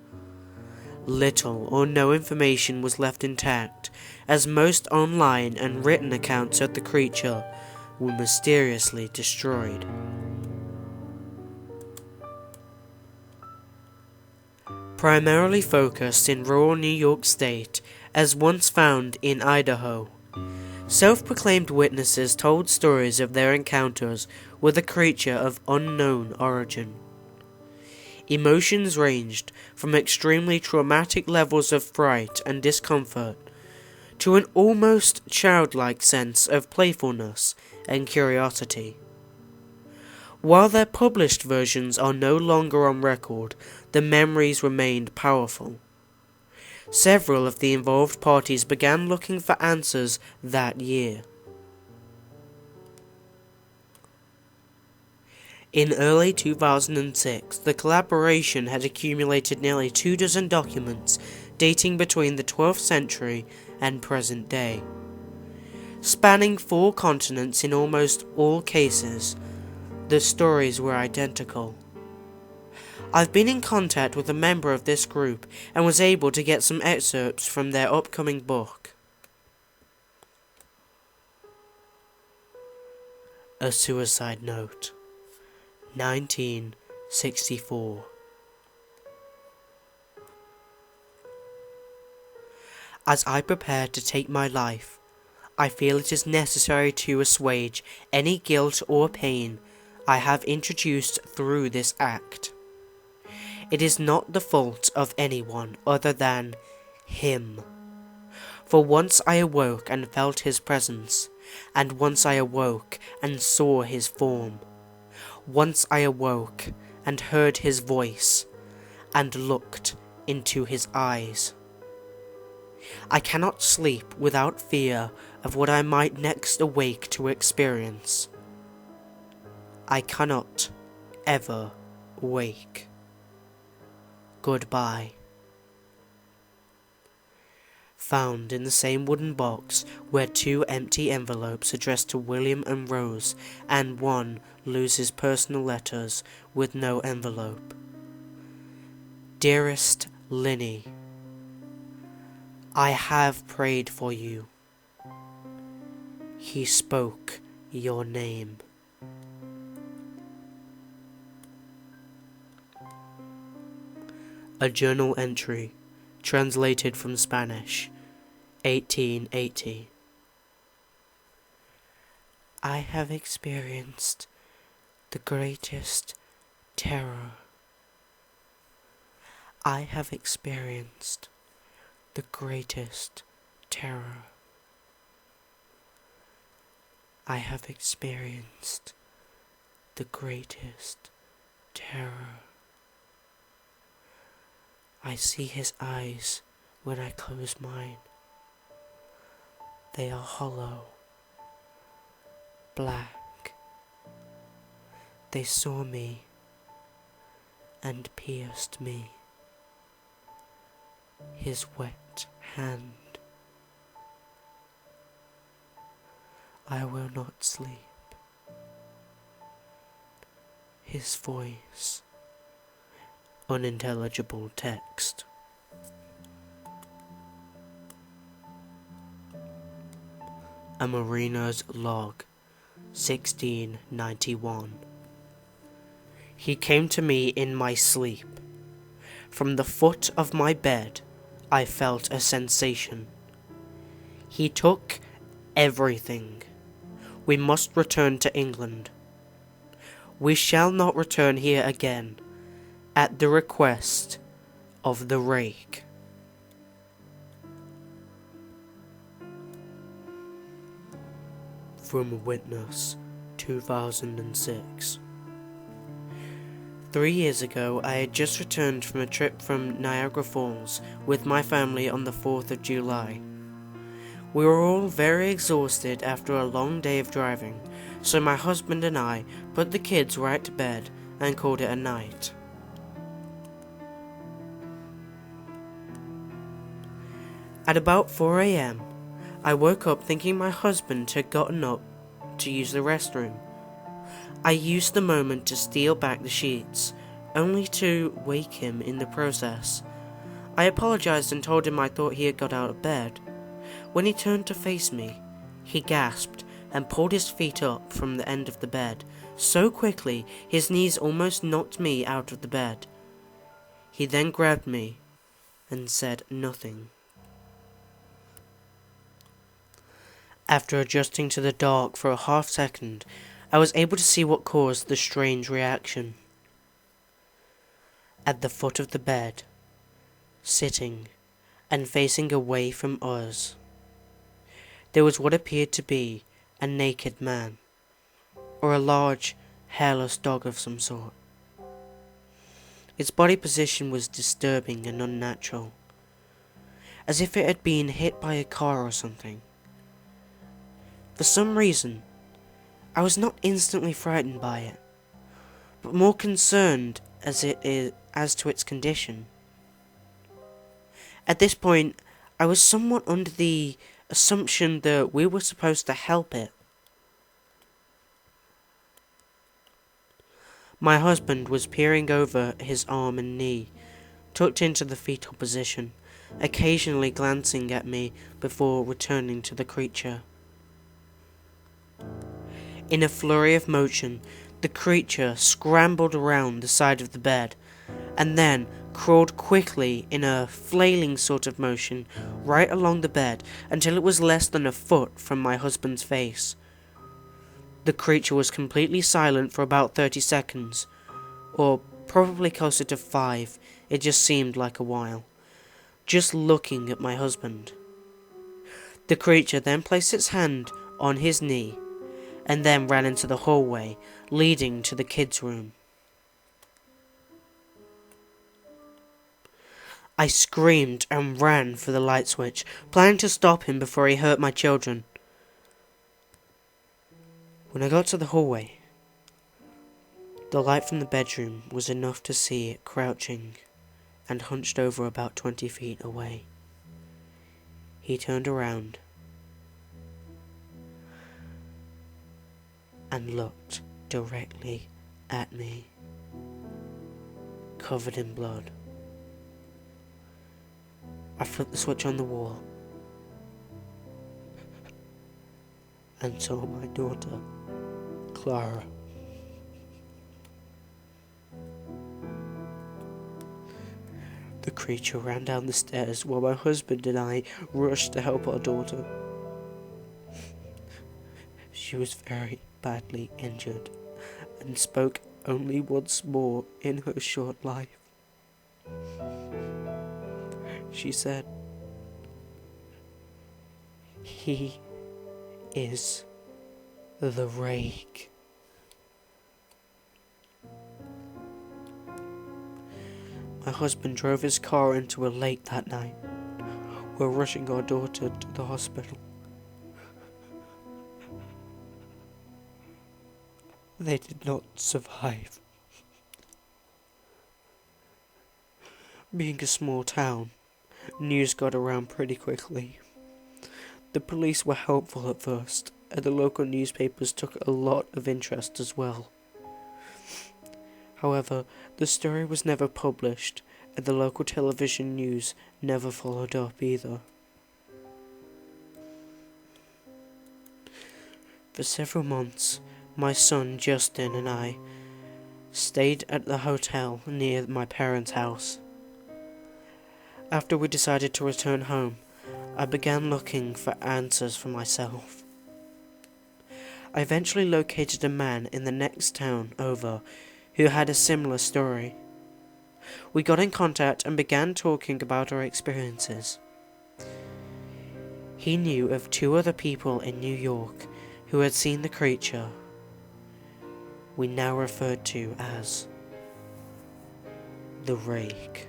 Little or no information was left intact, as most online and written accounts of the creature were mysteriously destroyed. Primarily focused in rural New York State, as once found in Idaho, self-proclaimed witnesses told stories of their encounters with a creature of unknown origin. Emotions ranged from extremely traumatic levels of fright and discomfort to an almost childlike sense of playfulness and curiosity. While their published versions are no longer on record, the memories remained powerful. Several of the involved parties began looking for answers that year. In early 2006, the collaboration had accumulated nearly 24 documents dating between the 12th century and present day. Spanning 4 continents in almost all cases, the stories were identical. I've been in contact with a member of this group and was able to get some excerpts from their upcoming book. A Suicide Note, 1964. As I prepare to take my life, I feel it is necessary to assuage any guilt or pain I have introduced through this act. It is not the fault of anyone other than him. For once I awoke and felt his presence, and once I awoke and saw his form. Once I awoke and heard his voice, and looked into his eyes. I cannot sleep without fear of what I might next awake to experience. I cannot ever wake. Goodbye. Found in the same wooden box were 2 empty envelopes addressed to William and Rose, and one loses personal letters with no envelope. Dearest Linny, I have prayed for you. He spoke your name. A journal entry, translated from Spanish, 1880. I have experienced the greatest terror. I have experienced the greatest terror. I have experienced the greatest terror. I see his eyes when I close mine. They are hollow, black. They saw me and pierced me. His wet hand. I will not sleep. His voice. Unintelligible text. A Mariner's Log, 1691. He came to me in my sleep. From the foot of my bed I felt a sensation. He took everything. We must return to England. We shall not return here again, at the request of the rake. From a Witness, 2006. 3 years ago, I had just returned from a trip from Niagara Falls with my family on the 4th of July. We were all very exhausted after a long day of driving, so my husband and I put the kids right to bed and called it a night. At about 4 a.m, I woke up thinking my husband had gotten up to use the restroom. I used the moment to steal back the sheets, only to wake him in the process. I apologized and told him I thought he had got out of bed. When he turned to face me, he gasped and pulled his feet up from the end of the bed, so quickly his knees almost knocked me out of the bed. He then grabbed me and said nothing. After adjusting to the dark for a half second, I was able to see what caused the strange reaction. At the foot of the bed, sitting and facing away from us, there was what appeared to be a naked man, or a large, hairless dog of some sort. Its body position was disturbing and unnatural, as if it had been hit by a car or something. For some reason, I was not instantly frightened by it, but more concerned as to its condition. At this point, I was somewhat under the assumption that we were supposed to help it. My husband was peering over his arm and knee, tucked into the fetal position, occasionally glancing at me before returning to the creature. In a flurry of motion, the creature scrambled around the side of the bed, and then crawled quickly in a flailing sort of motion right along the bed until it was less than a foot from my husband's face. The creature was completely silent for about 30 seconds, or probably closer to 5, it just seemed like a while, just looking at my husband. The creature then placed its hand on his knee, and then ran into the hallway leading to the kids' room. I screamed and ran for the light switch, planning to stop him before he hurt my children. When I got to the hallway, The light from the bedroom was enough to see it crouching and hunched over about 20 feet away. He turned around and looked directly at me, covered in blood. I flipped the switch on the wall and saw my daughter, Clara. The creature ran down the stairs while my husband and I rushed to help our daughter. She was very badly injured and spoke only once more in her short life. She said, "He is the rake." My husband drove his car into a lake that night. We're rushing our daughter to the hospital. They did not survive. Being a small town, news got around pretty quickly. The police were helpful at first, and the local newspapers took a lot of interest as well. However, the story was never published, and the local television news never followed up either. For several months, my son Justin and I stayed at the hotel near my parents' house. After we decided to return home, I began looking for answers for myself. I eventually located a man in the next town over who had a similar story. We got in contact and began talking about our experiences. He knew of 2 other people in New York who had seen the creature we now referred to as the rake.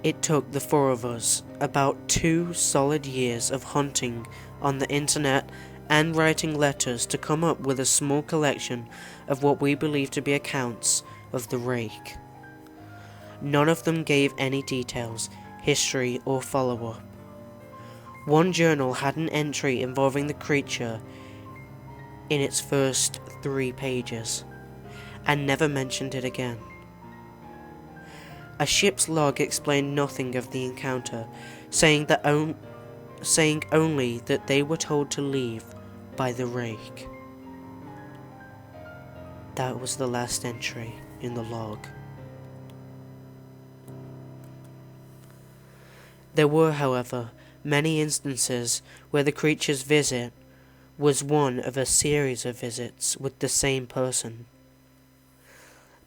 It took the 4 of us about 2 solid years of hunting on the internet and writing letters to come up with a small collection of what we believe to be accounts of the rake. None of them gave any details, history, or follow-up. One journal had an entry involving the creature in its first 3 pages, and never mentioned it again. A ship's log explained nothing of the encounter, saying only that they were told to leave by the rake. That was the last entry in the log. There were, however, many instances where the creature's visit was one of a series of visits with the same person.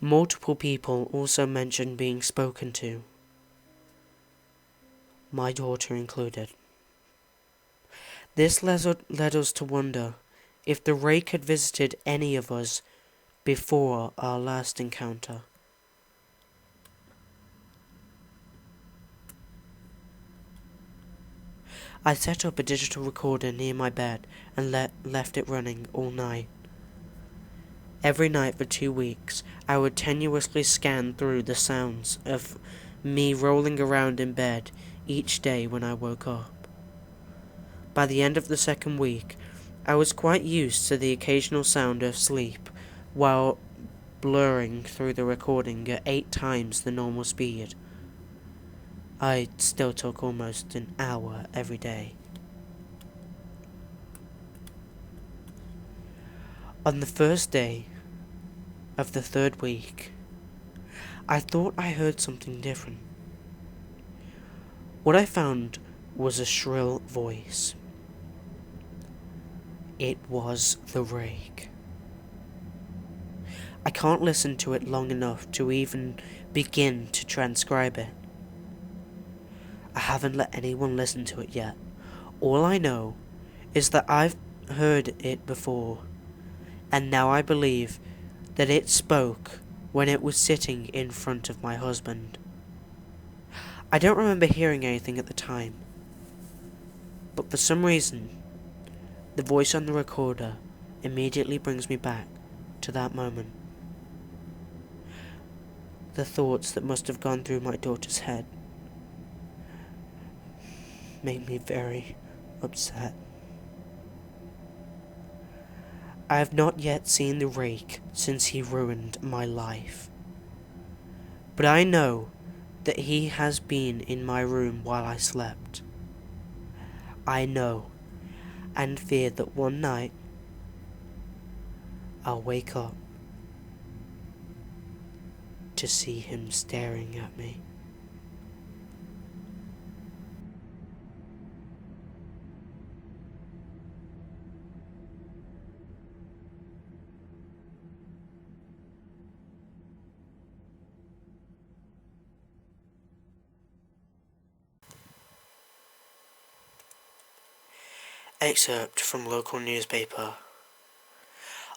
Multiple people also mentioned being spoken to, my daughter included. This led us to wonder if the rake had visited any of us before our last encounter. I set up a digital recorder near my bed and left it running all night. Every night for 2 weeks, I would tenuously scan through the sounds of me rolling around in bed each day when I woke up. By the end of the 2nd week, I was quite used to the occasional sound of sleep while blurring through the recording at 8 times the normal speed. I still took almost an hour every day. On the first day of the 3rd week, I thought I heard something different. What I found was a shrill voice. It was the rake. I can't listen to it long enough to even begin to transcribe it. I haven't let anyone listen to it yet. All I know is that I've heard it before, and now I believe that it spoke when it was sitting in front of my husband. I don't remember hearing anything at the time, but for some reason, the voice on the recorder immediately brings me back to that moment. The thoughts that must have gone through my daughter's head make me very upset. I have not yet seen the rake since he ruined my life. But I know that he has been in my room while I slept. I know and fear that one night I'll wake up to see him staring at me. Excerpt from local newspaper.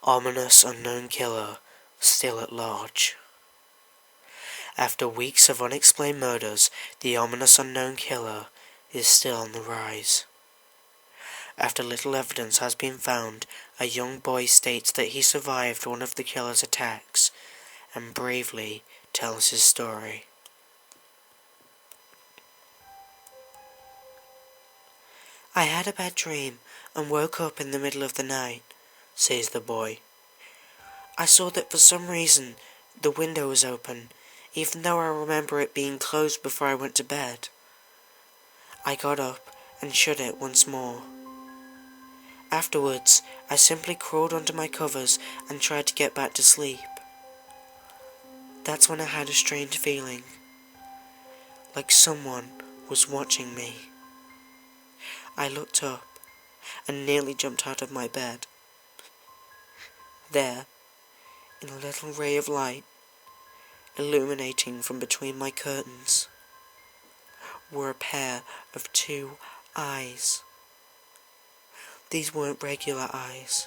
Ominous unknown killer still at large. After weeks of unexplained murders, the ominous unknown killer is still on the rise. After little evidence has been found, a young boy states that he survived one of the killer's attacks and bravely tells his story. I had a bad dream and woke up in the middle of the night, says the boy. I saw that for some reason the window was open, even though I remember it being closed before I went to bed. I got up and shut it once more. Afterwards, I simply crawled under my covers and tried to get back to sleep. That's when I had a strange feeling, like someone was watching me. I looked up and nearly jumped out of my bed. There, in a little ray of light, illuminating from between my curtains, were a pair of 2 eyes. These weren't regular eyes.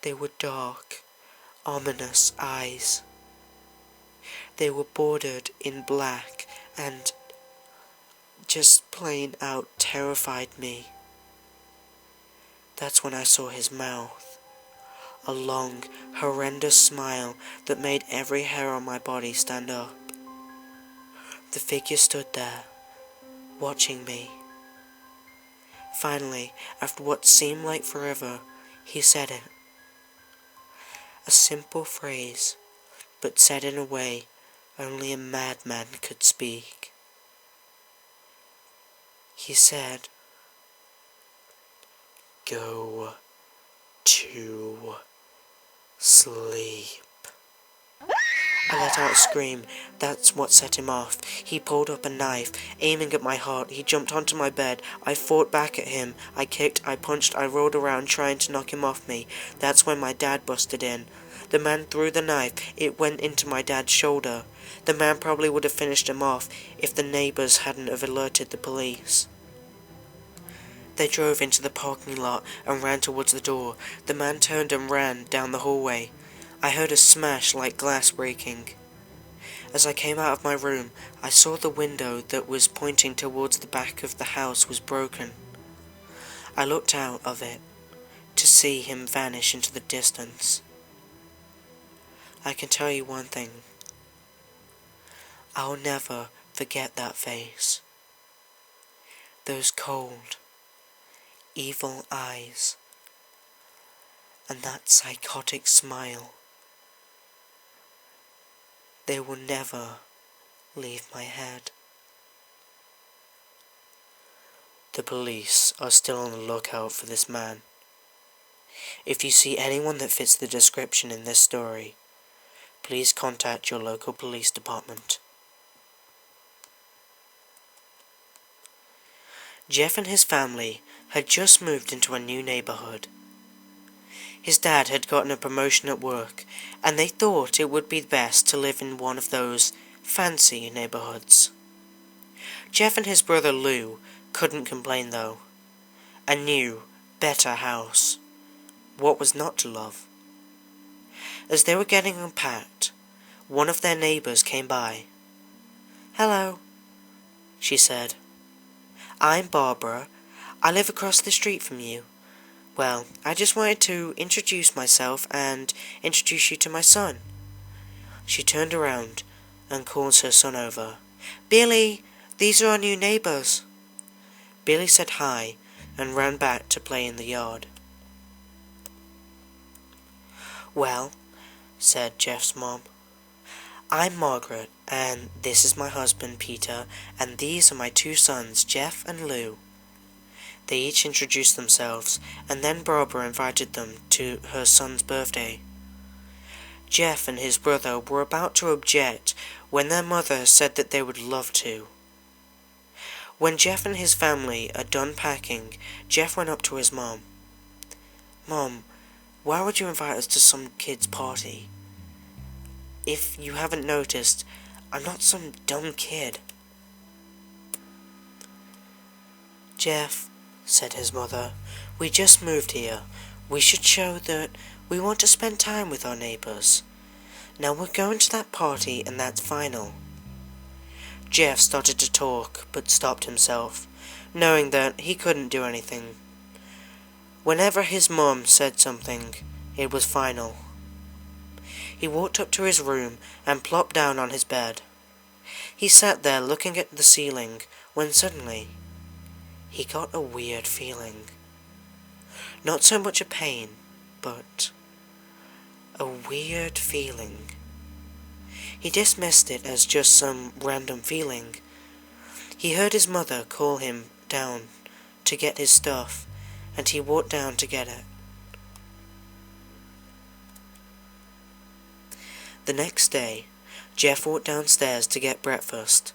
They were dark, ominous eyes. They were bordered in black and just plain out terrified me. That's when I saw his mouth. A long, horrendous smile that made every hair on my body stand up. The figure stood there, watching me. Finally, after what seemed like forever, he said it. A simple phrase, but said in a way only a madman could speak. He said, "Go to sleep." I let out a scream. That's what set him off. He pulled up a knife, aiming at my heart. He jumped onto my bed. I fought back at him. I kicked, I punched, I rolled around trying to knock him off me. That's when my dad busted in. The man threw the knife. It went into my dad's shoulder. The man probably would have finished him off if the neighbors hadn't have alerted the police. They drove into the parking lot and ran towards the door. The man turned and ran down the hallway. I heard a smash like glass breaking. As I came out of my room, I saw the window that was pointing towards the back of the house was broken. I looked out of it to see him vanish into the distance. I can tell you one thing. I'll never forget that face. Those cold, evil eyes, and that psychotic smile. They will never leave my head. The police are still on the lookout for this man. If you see anyone that fits the description in this story, please contact your local police department. Jeff and his family had just moved into a new neighborhood. His dad had gotten a promotion at work, and they thought it would be best to live in one of those fancy neighborhoods. Jeff and his brother Lou couldn't complain though. A new, better house. What was not to love? As they were getting unpacked, one of their neighbors came by. "Hello," she said. "I'm Barbara. I live across the street from you. Well, I just wanted to introduce myself and introduce you to my son. She turned around and called her son over. Billy, these are our new neighbours. Billy said hi and ran back to play in the yard. Well, said Jeff's mom, I'm Margaret, and this is my husband Peter, and these are my two sons, Jeff and Lou. They each introduced themselves, and then Barbara invited them to her son's birthday. Jeff and his brother were about to object when their mother said that they would love to. When Jeff and his family are done packing, Jeff went up to his mom. Mom, why would you invite us to some kid's party? If you haven't noticed, I'm not some dumb kid. Jeff, said his mother, we just moved here. We should show that we want to spend time with our neighbours. Now we're going to that party and that's final. Jeff started to talk, but stopped himself, knowing that he couldn't do anything. Whenever his mum said something, it was final. He walked up to his room and plopped down on his bed. He sat there looking at the ceiling when suddenly he got a weird feeling. Not so much a pain, but a weird feeling. He dismissed it as just some random feeling. He heard his mother call him down to get his stuff, and he walked down to get it. The next day, Jeff walked downstairs to get breakfast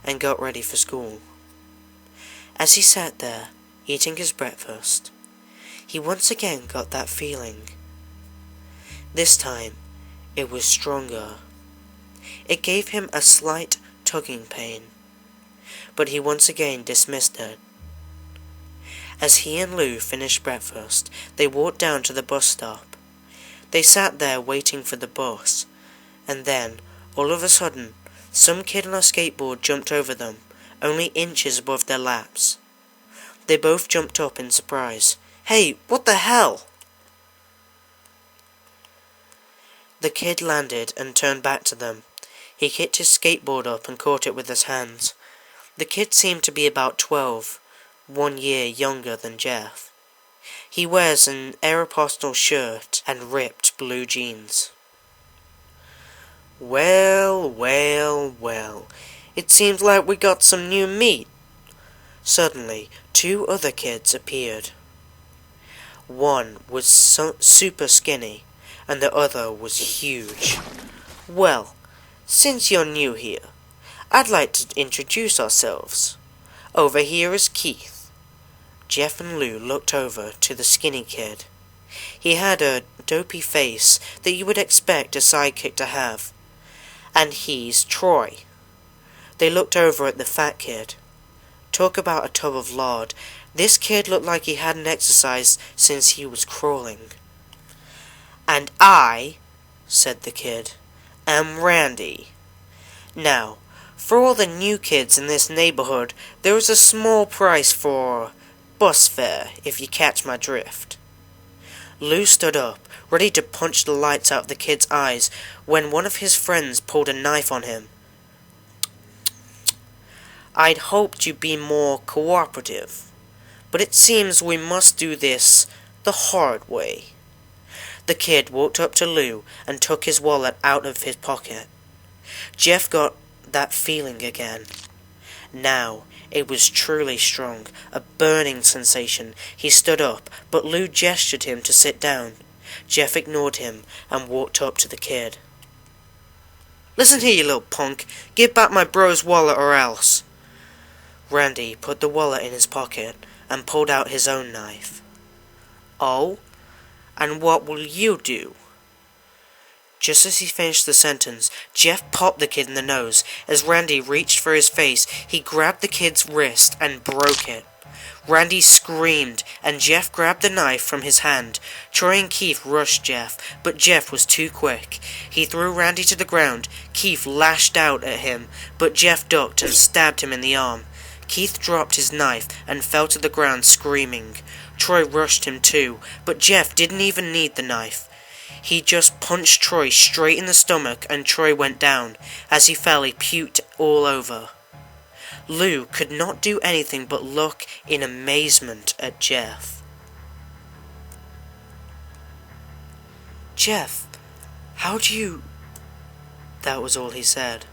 and got ready for school. As he sat there, eating his breakfast, he once again got that feeling. This time, it was stronger. It gave him a slight tugging pain, but he once again dismissed it. As he and Lou finished breakfast, they walked down to the bus stop. They sat there waiting for the bus, and then, all of a sudden, some kid on a skateboard jumped over them, only inches above their laps. They both jumped up in surprise. Hey, what the hell? The kid landed and turned back to them. He kicked his skateboard up and caught it with his hands. The kid seemed to be about 12, 1 year younger than Jeff. He wears an Aeropostale shirt and ripped blue jeans. Well, well, well, it seems like we got some new meat. Suddenly, 2 other kids appeared. One was super skinny, and the other was huge. Well, since you're new here, I'd like to introduce ourselves. Over here is Keith. Jeff and Lou looked over to the skinny kid. He had a dopey face that you would expect a sidekick to have. And he's Troy. They looked over at the fat kid. Talk about a tub of lard. This kid looked like he hadn't exercised since he was crawling. And I, said the kid, am Randy. Now, for all the new kids in this neighborhood, there is a small price for bus fare, if you catch my drift. Lou stood up, ready to punch the lights out of the kid's eyes, when one of his friends pulled a knife on him. I'd hoped you'd be more cooperative, but it seems we must do this the hard way. The kid walked up to Lou and took his wallet out of his pocket. Jeff got that feeling again. Now, it was truly strong, a burning sensation. He stood up, but Lou gestured him to sit down. Jeff ignored him and walked up to the kid. Listen here, you little punk. Give back my bro's wallet or else. Randy put the wallet in his pocket and pulled out his own knife. Oh? And what will you do? Just as he finished the sentence, Jeff popped the kid in the nose. As Randy reached for his face, he grabbed the kid's wrist and broke it. Randy screamed, and Jeff grabbed the knife from his hand. Troy and Keith rushed Jeff, but Jeff was too quick. He threw Randy to the ground. Keith lashed out at him, but Jeff ducked and stabbed him in the arm. Keith dropped his knife and fell to the ground screaming. Troy rushed him too, but Jeff didn't even need the knife. He just punched Troy straight in the stomach and Troy went down. As he fell, he puked all over. Lou could not do anything but look in amazement at Jeff. "Jeff, how'd you—" That was all he said.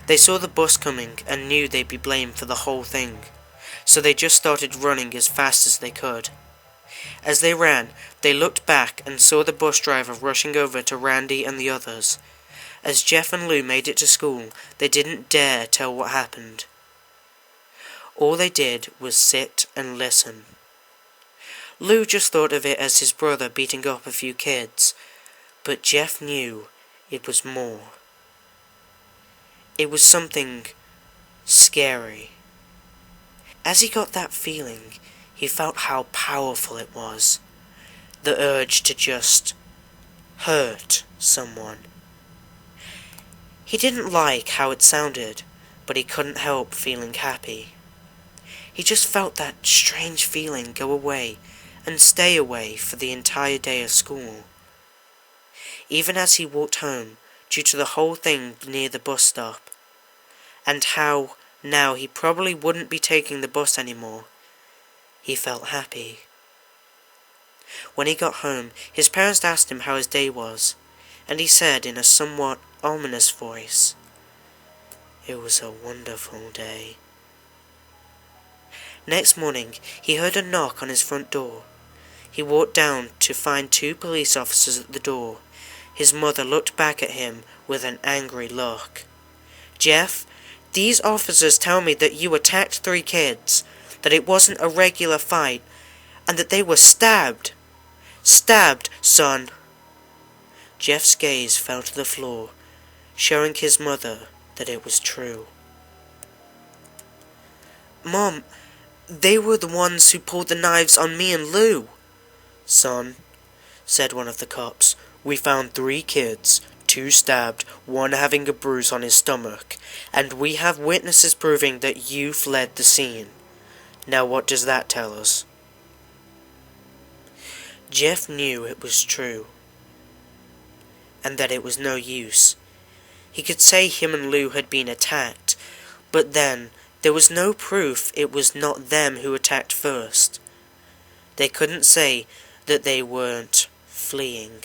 They saw the bus coming and knew they'd be blamed for the whole thing, so they just started running as fast as they could. As they ran, they looked back and saw the bus driver rushing over to Randy and the others. As Jeff and Lou made it to school, they didn't dare tell what happened. All they did was sit and listen. Lou just thought of it as his brother beating up a few kids, but Jeff knew it was more. It was something scary. As he got that feeling, he felt how powerful it was. The urge to just hurt someone. He didn't like how it sounded, but he couldn't help feeling happy. He just felt that strange feeling go away and stay away for the entire day of school. Even as he walked home, due to the whole thing near the bus stop, and how now he probably wouldn't be taking the bus anymore, he felt happy. When he got home, his parents asked him how his day was, and he said in a somewhat ominous voice, "It was a wonderful day." Next morning, he heard a knock on his front door. He walked down to find 2 police officers at the door. His mother looked back at him with an angry look. "Jeff, these officers tell me that you attacked 3 kids, that it wasn't a regular fight, and that they were stabbed. Stabbed, son." Jeff's gaze fell to the floor, showing his mother that it was true. "Mom, they were the ones who pulled the knives on me and Lou." "Son," said one of the cops, "we found 3 kids, 2 stabbed, 1 having a bruise on his stomach, and we have witnesses proving that you fled the scene. Now what does that tell us?" Jeff knew it was true, and that it was no use. He could say him and Lou had been attacked, but then there was no proof it was not them who attacked first. They couldn't say that they weren't fleeing,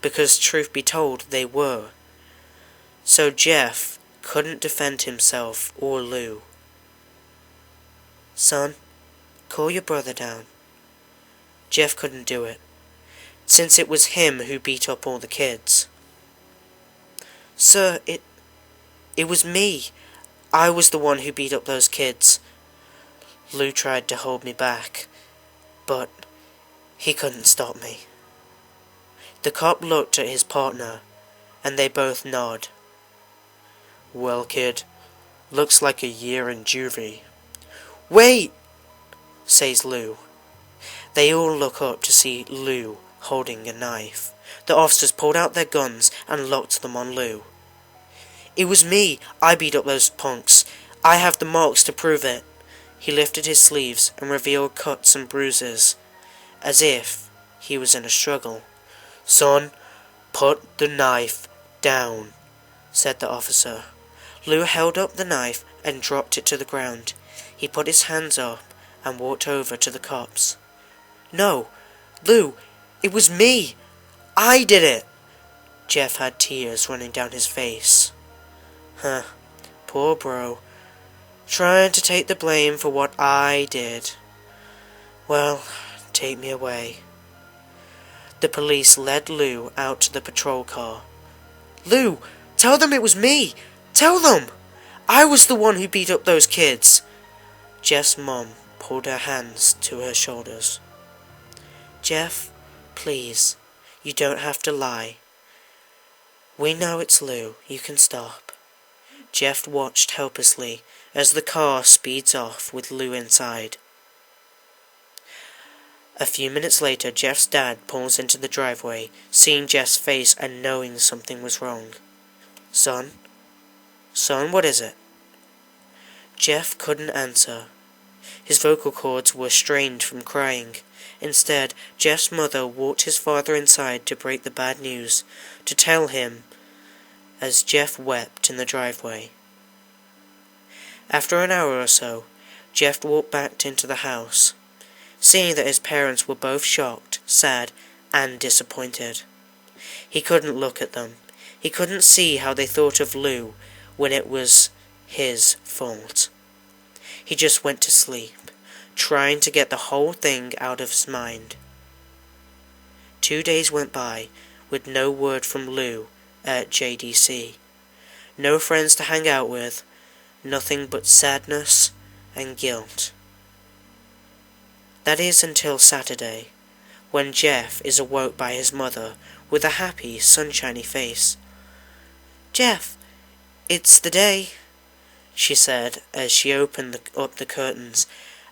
because truth be told, they were. So Jeff couldn't defend himself or Lou. "Son, call your brother down." Jeff couldn't do it, since it was him who beat up all the kids. "Sir, it was me. I was the one who beat up those kids." Lou tried to hold me back, but he couldn't stop me. The cop looked at his partner, and they both nod. "Well, kid, looks like a year in juvie." "Wait!" says Lou. They all look up to see Lou holding a knife. The officers pulled out their guns and locked them on Lou. "It was me. I beat up those punks. I have the marks to prove it." He lifted his sleeves and revealed cuts and bruises, as if he was in a struggle. "Son, put the knife down," said the officer. Lou held up the knife and dropped it to the ground. He put his hands up and walked over to the cops. "No, Lou, it was me. I did it." Jeff had tears running down his face. Poor bro. Trying to take the blame for what I did. Well, take me away. The police led Lou out to the patrol car. "Lou, tell them it was me! Tell them! I was the one who beat up those kids!" Jeff's mom pulled her hands to her shoulders. "Jeff, please, you don't have to lie. We know it's Lou. You can stop." Jeff watched helplessly as the car speeds off with Lou inside. A few minutes later, Jeff's dad pulls into the driveway, seeing Jeff's face and knowing something was wrong. Son, what is it?" Jeff couldn't answer. His vocal cords were strained from crying. Instead, Jeff's mother walked his father inside to break the bad news, to tell him, as Jeff wept in the driveway. After an hour or so, Jeff walked back into the house, seeing that his parents were both shocked, sad, and disappointed. He couldn't look at them. He couldn't see how they thought of Lou when it was his fault. He just went to sleep, trying to get the whole thing out of his mind. 2 days went by with no word from Lou at JDC. No friends to hang out with, nothing but sadness and guilt. That is until Saturday, when Jeff is awoke by his mother with a happy, sunshiny face. "Jeff, it's the day," she said as she opened up the curtains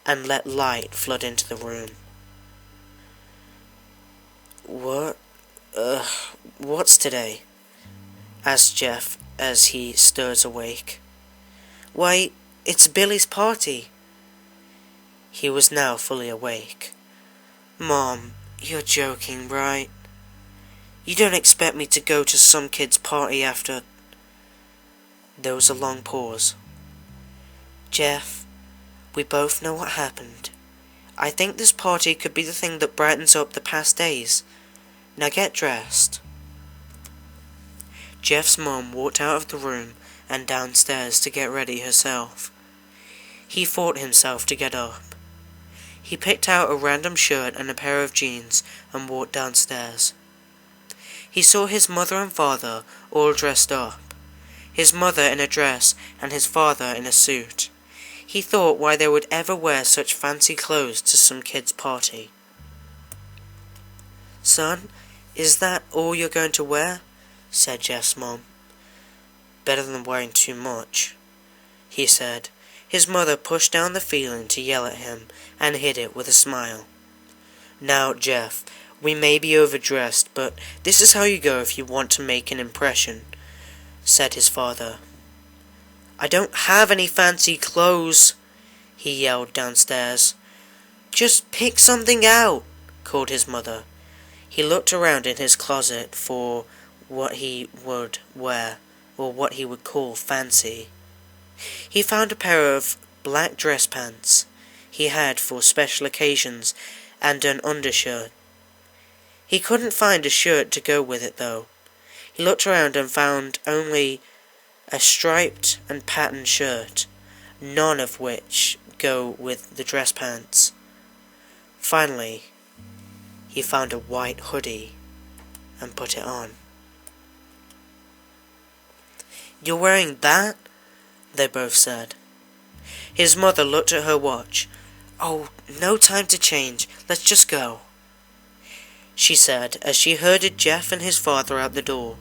and let light flood into the room. What's today?" asked Jeff as he stirs awake. "Why, it's Billy's party." He was now fully awake. "Mom, you're joking, right? You don't expect me to go to some kid's party after..." There was a long pause. "Jeff, we both know what happened. I think this party could be the thing that brightens up the past days. Now get dressed." Jeff's mom walked out of the room and downstairs to get ready herself. He fought himself to get up. He picked out a random shirt and a pair of jeans and walked downstairs. He saw his mother and father all dressed up, his mother in a dress and his father in a suit. He thought why they would ever wear such fancy clothes to some kid's party. "Son, is that all you're going to wear?" said Jeff's mom. "Better than wearing too much," he said. His mother pushed down the feeling to yell at him and hid it with a smile. "Now, Jeff, we may be overdressed, but this is how you go if you want to make an impression," said his father. "I don't have any fancy clothes," he yelled downstairs. "Just pick something out," called his mother. He looked around in his closet for what he would wear, or what he would call fancy. He found a pair of black dress pants he had for special occasions and an undershirt. He couldn't find a shirt to go with it though. He looked around and found only a striped and patterned shirt, none of which go with the dress pants. Finally, he found a white hoodie and put it on. "You're wearing that?" they both said. His mother looked at her watch. "Oh, no time to change. Let's just go," she said as she herded Jeff and his father out the door.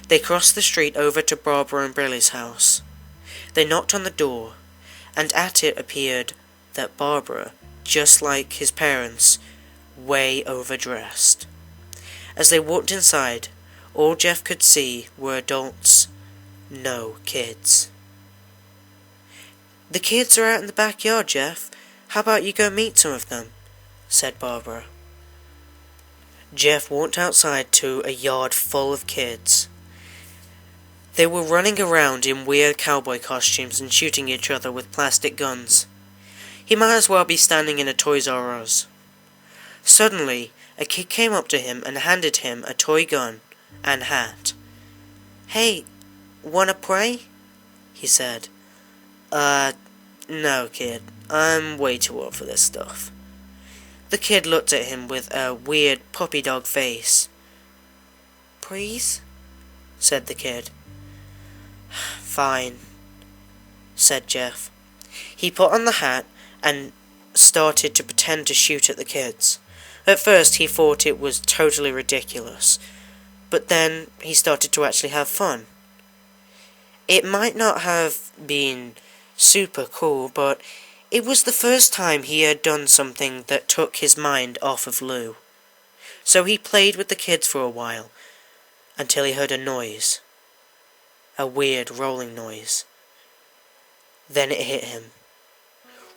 They crossed the street over to Barbara and Billy's house. They knocked on the door, and at it appeared that Barbara, just like his parents, way overdressed. As they walked inside, all Jeff could see were adults, no kids. "The kids are out in the backyard, Jeff. How about you go meet some of them?" said Barbara. Jeff walked outside to a yard full of kids. They were running around in weird cowboy costumes and shooting each other with plastic guns. He might as well be standing in a Toys R Us. Suddenly, a kid came up to him and handed him a toy gun and hat. "Hey, wanna play?" he said. No, kid. I'm way too old for this stuff." The kid looked at him with a weird puppy dog face. "Please?" said the kid. "Fine," said Jeff. He put on the hat and started to pretend to shoot at the kids. At first he thought it was totally ridiculous, but then he started to actually have fun. It might not have been super cool, but it was the first time he had done something that took his mind off of Lou. So he played with the kids for a while, until he heard a noise. A weird rolling noise. Then it hit him.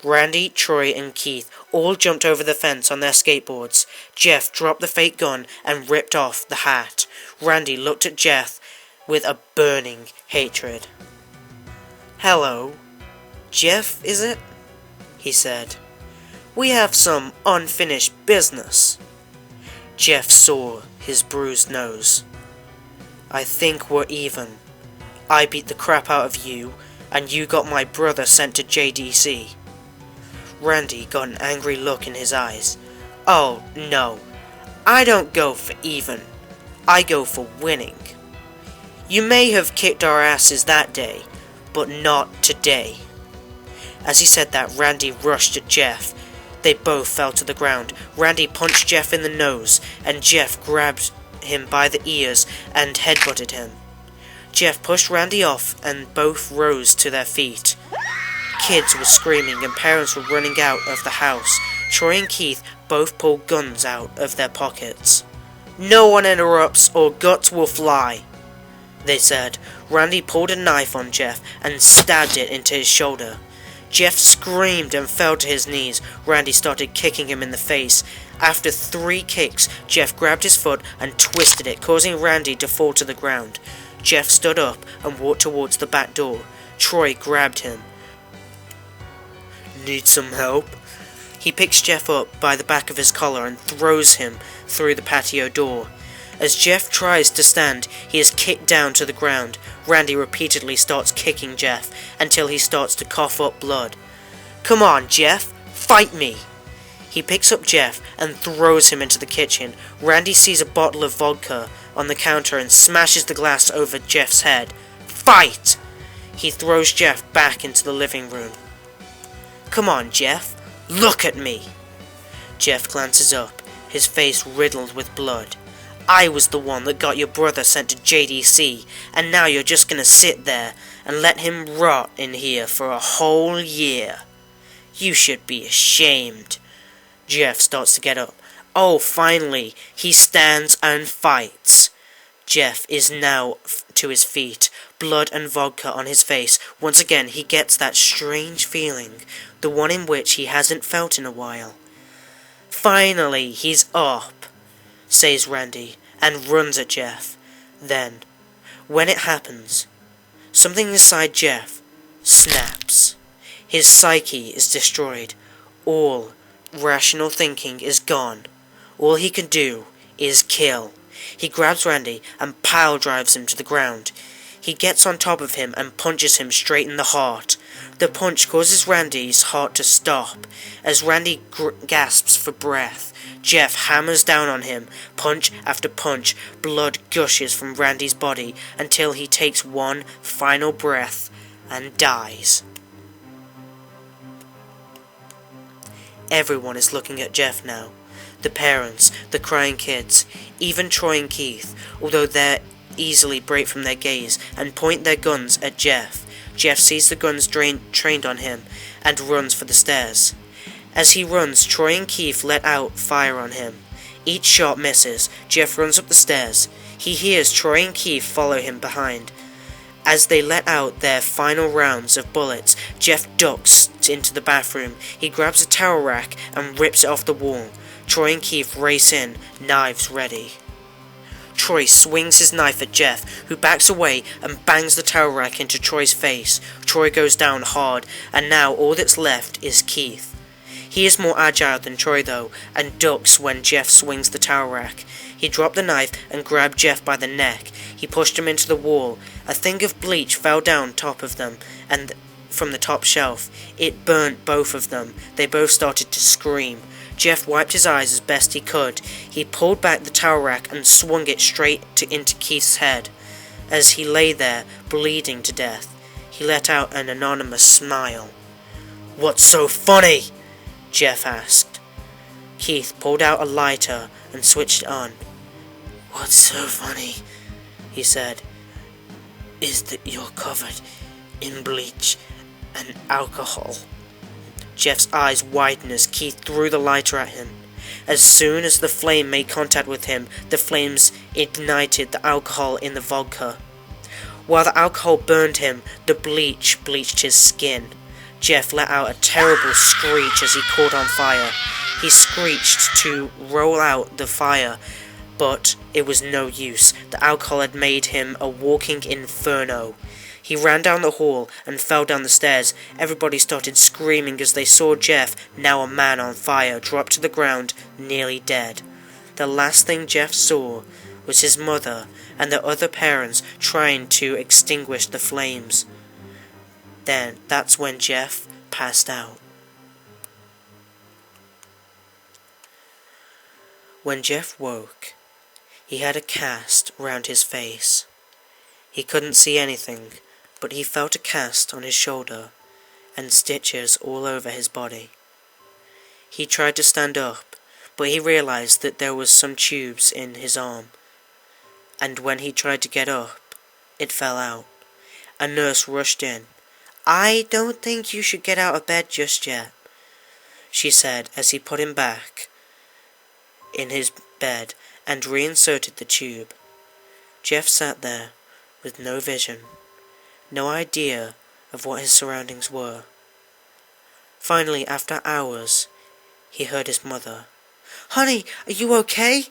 Randy, Troy, and Keith all jumped over the fence on their skateboards. Jeff dropped the fake gun and ripped off the hat. Randy looked at Jeff with a burning hatred. "Hello. Jeff, is it?" he said. "We have some unfinished business." Jeff saw his bruised nose. "I think we're even. I beat the crap out of you, and you got my brother sent to JDC. Randy got an angry look in his eyes. "Oh, no. I don't go for even. I go for winning. You may have kicked our asses that day, but not today." As he said that, Randy rushed at Jeff. They both fell to the ground. Randy punched Jeff in the nose, and Jeff grabbed him by the ears and headbutted him. Jeff pushed Randy off, and both rose to their feet. Kids were screaming, and parents were running out of the house. Troy and Keith both pulled guns out of their pockets. "No one interrupts, or guts will fly," they said. Randy pulled a knife on Jeff and stabbed it into his shoulder. Jeff screamed and fell to his knees. Randy started kicking him in the face. After 3 kicks, Jeff grabbed his foot and twisted it, causing Randy to fall to the ground. Jeff stood up and walked towards the back door. Troy grabbed him. "Need some help?" He picks Jeff up by the back of his collar and throws him through the patio door. As Jeff tries to stand, he is kicked down to the ground. Randy repeatedly starts kicking Jeff until he starts to cough up blood. "Come on, Jeff, fight me!" He picks up Jeff and throws him into the kitchen. Randy sees a bottle of vodka on the counter and smashes the glass over Jeff's head. "Fight!" He throws Jeff back into the living room. "Come on, Jeff, look at me!" Jeff glances up, his face riddled with blood. "I was the one that got your brother sent to JDC, and now you're just gonna sit there and let him rot in here for a whole year. You should be ashamed." Jeff starts to get up. Oh, finally, he stands and fights. Jeff is now to his feet, blood and vodka on his face. Once again, he gets that strange feeling, the one in which he hasn't felt in a while. "Finally, he's up," says Randy, and runs at Jeff. Then, when it happens, something inside Jeff snaps. His psyche is destroyed. All rational thinking is gone. All he can do is kill. He grabs Randy and pile drives him to the ground. He gets on top of him and punches him straight in the heart. The punch causes Randy's heart to stop. As Randy gasps for breath, Jeff hammers down on him, punch after punch. Blood gushes from Randy's body until he takes one final breath and dies. Everyone is looking at Jeff now. The parents, the crying kids, even Troy and Keith, although they easily break from their gaze and point their guns at Jeff. Jeff sees the guns trained on him and runs for the stairs. As he runs, Troy and Keith let out fire on him. Each shot misses. Jeff runs up the stairs. He hears Troy and Keith follow him behind. As they let out their final rounds of bullets, Jeff ducks into the bathroom. He grabs a towel rack and rips it off the wall. Troy and Keith race in, knives ready. Troy swings his knife at Jeff, who backs away and bangs the towel rack into Troy's face. Troy goes down hard, and now all that's left is Keith. He is more agile than Troy though, and ducks when Jeff swings the towel rack. He dropped the knife and grabbed Jeff by the neck. He pushed him into the wall. A thing of bleach fell down top of them, and from the top shelf. It burnt both of them. They both started to scream. Jeff wiped his eyes as best he could. He pulled back the towel rack and swung it straight into Keith's head. As he lay there, bleeding to death, he let out an anonymous smile. "What's so funny?" Jeff asked. Keith pulled out a lighter and switched it on. "What's so funny," he said, "is that you're covered in bleach and alcohol." Jeff's eyes widened as Keith threw the lighter at him. As soon as the flame made contact with him, the flames ignited the alcohol in the vodka. While the alcohol burned him, the bleach bleached his skin. Jeff let out a terrible screech as he caught on fire. He screeched to roll out the fire, but it was no use. The alcohol had made him a walking inferno. He ran down the hall and fell down the stairs. Everybody started screaming as they saw Jeff, now a man on fire, drop to the ground, nearly dead. The last thing Jeff saw was his mother and the other parents trying to extinguish the flames. That's when Jeff passed out. When Jeff woke, he had a cast round his face. He couldn't see anything, but he felt a cast on his shoulder and stitches all over his body. He tried to stand up, but he realized that there was some tubes in his arm, and when he tried to get up, it fell out. A nurse rushed in. "I don't think you should get out of bed just yet," she said as he put him back in his bed and reinserted the tube. Jeff sat there with no vision, no idea of what his surroundings were. Finally, after hours, he heard his mother. "Honey, are you okay?"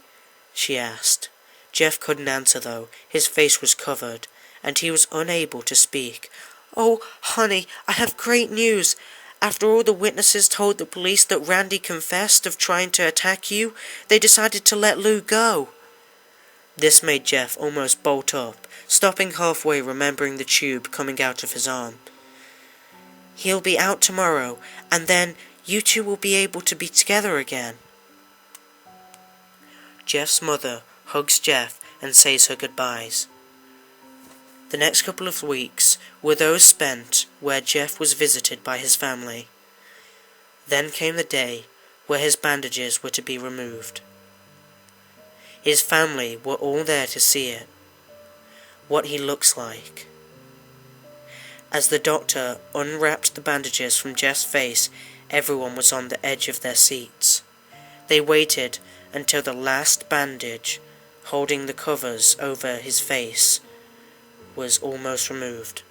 she asked. Jeff couldn't answer though. His face was covered, and he was unable to speak. "Oh, honey, I have great news. After all the witnesses told the police that Randy confessed of trying to attack you, they decided to let Lou go." This made Jeff almost bolt up, stopping halfway, remembering the tube coming out of his arm. "He'll be out tomorrow, and then you two will be able to be together again." Jeff's mother hugs Jeff and says her goodbyes. The next couple of weeks were those spent where Jeff was visited by his family. Then came the day where his bandages were to be removed. His family were all there to see it, what he looks like. As the doctor unwrapped the bandages from Jeff's face, everyone was on the edge of their seats. They waited until the last bandage, holding the covers over his face, was almost removed.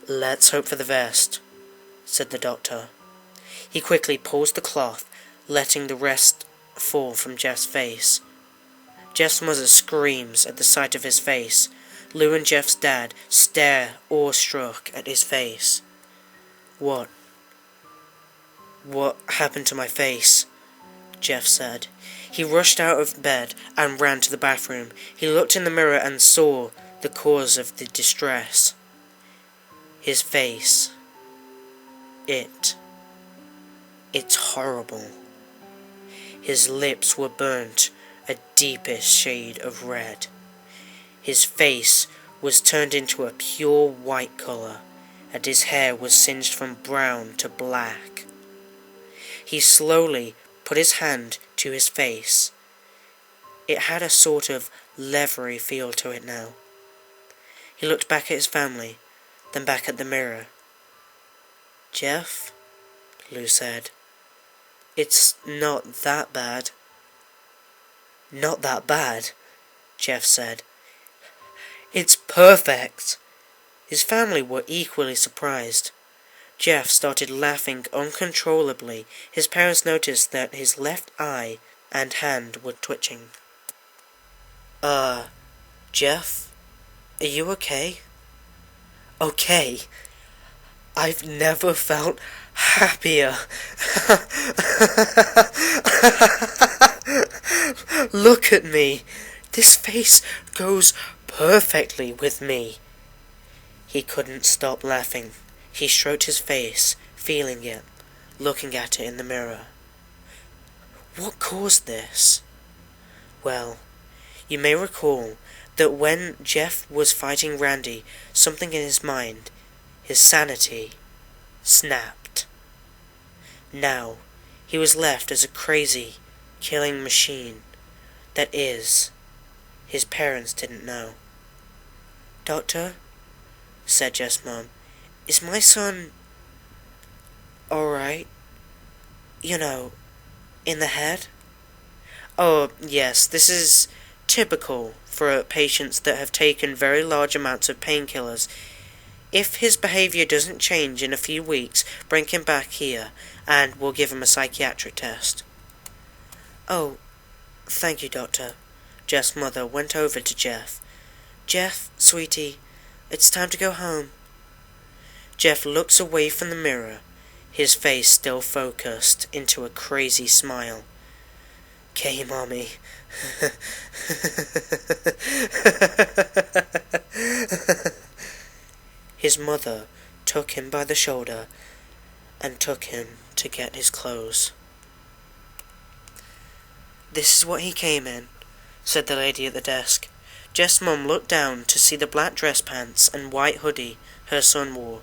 "Let's hope for the best," said the doctor. He quickly pulls the cloth, letting the rest fall from Jeff's face. Jeff's mother screams at the sight of his face. Lou and Jeff's dad stare awestruck at his face. What happened to my face?" Jeff said. He rushed out of bed and ran to the bathroom. He looked in the mirror and saw the cause of the distress. His face. It's horrible. His lips were burnt a deepest shade of red. His face was turned into a pure white color, and his hair was singed from brown to black. He slowly put his hand to his face. It had a sort of leathery feel to it now. He looked back at his family, then back at the mirror. "Jeff," Lou said, "it's not that bad." "Not that bad," Jeff said. "It's perfect." His family were equally surprised. Jeff started laughing uncontrollably. His parents noticed that his left eye and hand were twitching. Jeff? Are you okay?" "Okay? I've never felt happier." "Look at me. This face goes perfectly with me." He couldn't stop laughing. He stroked his face, feeling it, looking at it in the mirror. What caused this? Well, you may recall that when Jeff was fighting Randy, something in his mind, his sanity, snapped. Now, he was left as a crazy, killing machine. That is, his parents didn't know. "Doctor," said Jeff's mom, "is my son alright? You know, in the head?" "Oh, yes, this is typical for patients that have taken very large amounts of painkillers. If his behaviour doesn't change in a few weeks, bring him back here, and we'll give him a psychiatric test." "Oh, thank you, Doctor." Jeff's mother went over to Jeff. "Jeff, sweetie, it's time to go home." Jeff looks away from the mirror, his face still focused into a crazy smile. "'Kay, Mommy." His mother took him by the shoulder and took him to get his clothes. "This is what he came in," said the lady at the desk. Jeff's mum looked down to see the black dress pants and white hoodie her son wore.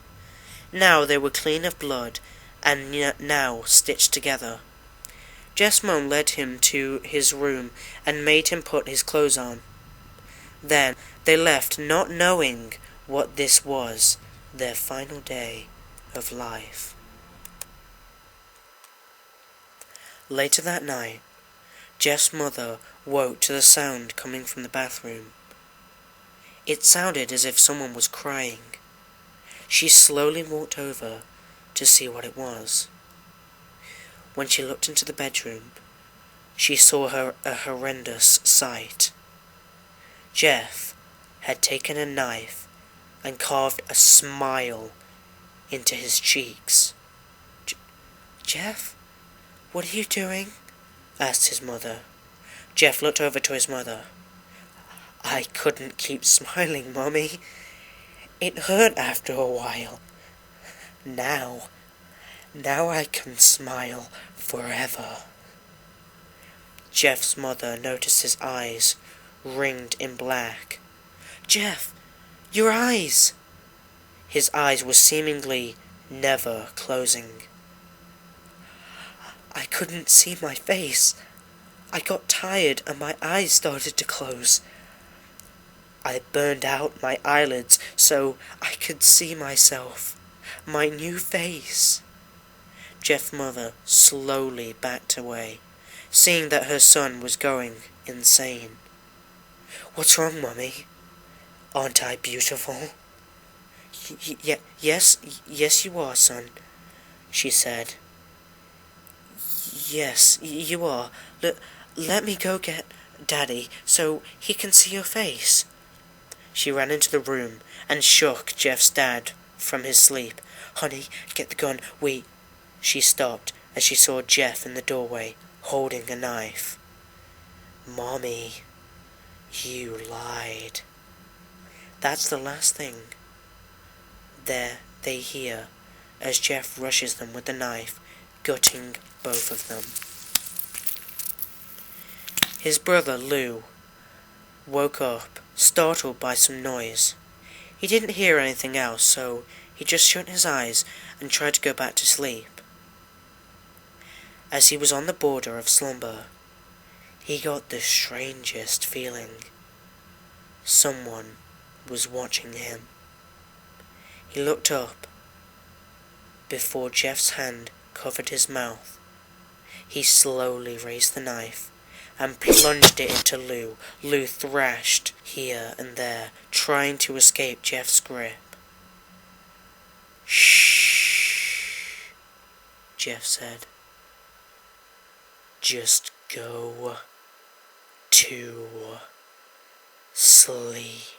Now they were clean of blood and now stitched together. Jeff's mum led him to his room and made him put his clothes on. Then they left, not knowing what this was their final day of life. Later that night, Jeff's mother woke to the sound coming from the bathroom. It sounded as if someone was crying. She slowly walked over to see what it was. When she looked into the bedroom, she saw a horrendous sight. Jeff had taken a knife and carved a smile into his cheeks. "Jeff, what are you doing?" asked his mother. Jeff looked over to his mother. "I couldn't keep smiling, Mommy. It hurt after a while. Now I can smile forever." Jeff's mother noticed his eyes ringed in black. "Jeff, your eyes!" His eyes were seemingly never closing. "I couldn't see my face. I got tired and my eyes started to close. I burned out my eyelids so I could see myself, my new face." Jeff's mother slowly backed away, seeing that her son was going insane. "What's wrong, Mummy? Aren't I beautiful?" Yes, you are, son," she said. "Yes, you are. Let me go get Daddy so he can see your face." She ran into the room and shook Jeff's dad from his sleep. "Honey, get the gun. She stopped as she saw Jeff in the doorway, holding a knife. "Mommy, you lied." That's the last thing they hear as Jeff rushes them with the knife, gutting both of them. His brother, Lou, woke up, startled by some noise. He didn't hear anything else, so he just shut his eyes and tried to go back to sleep. As he was on the border of slumber, he got the strangest feeling. Someone was watching him. He looked up. Before Jeff's hand covered his mouth, he slowly raised the knife and plunged it into Lou. Lou thrashed here and there, trying to escape Jeff's grip. "Shh," Jeff said. "Just go to sleep."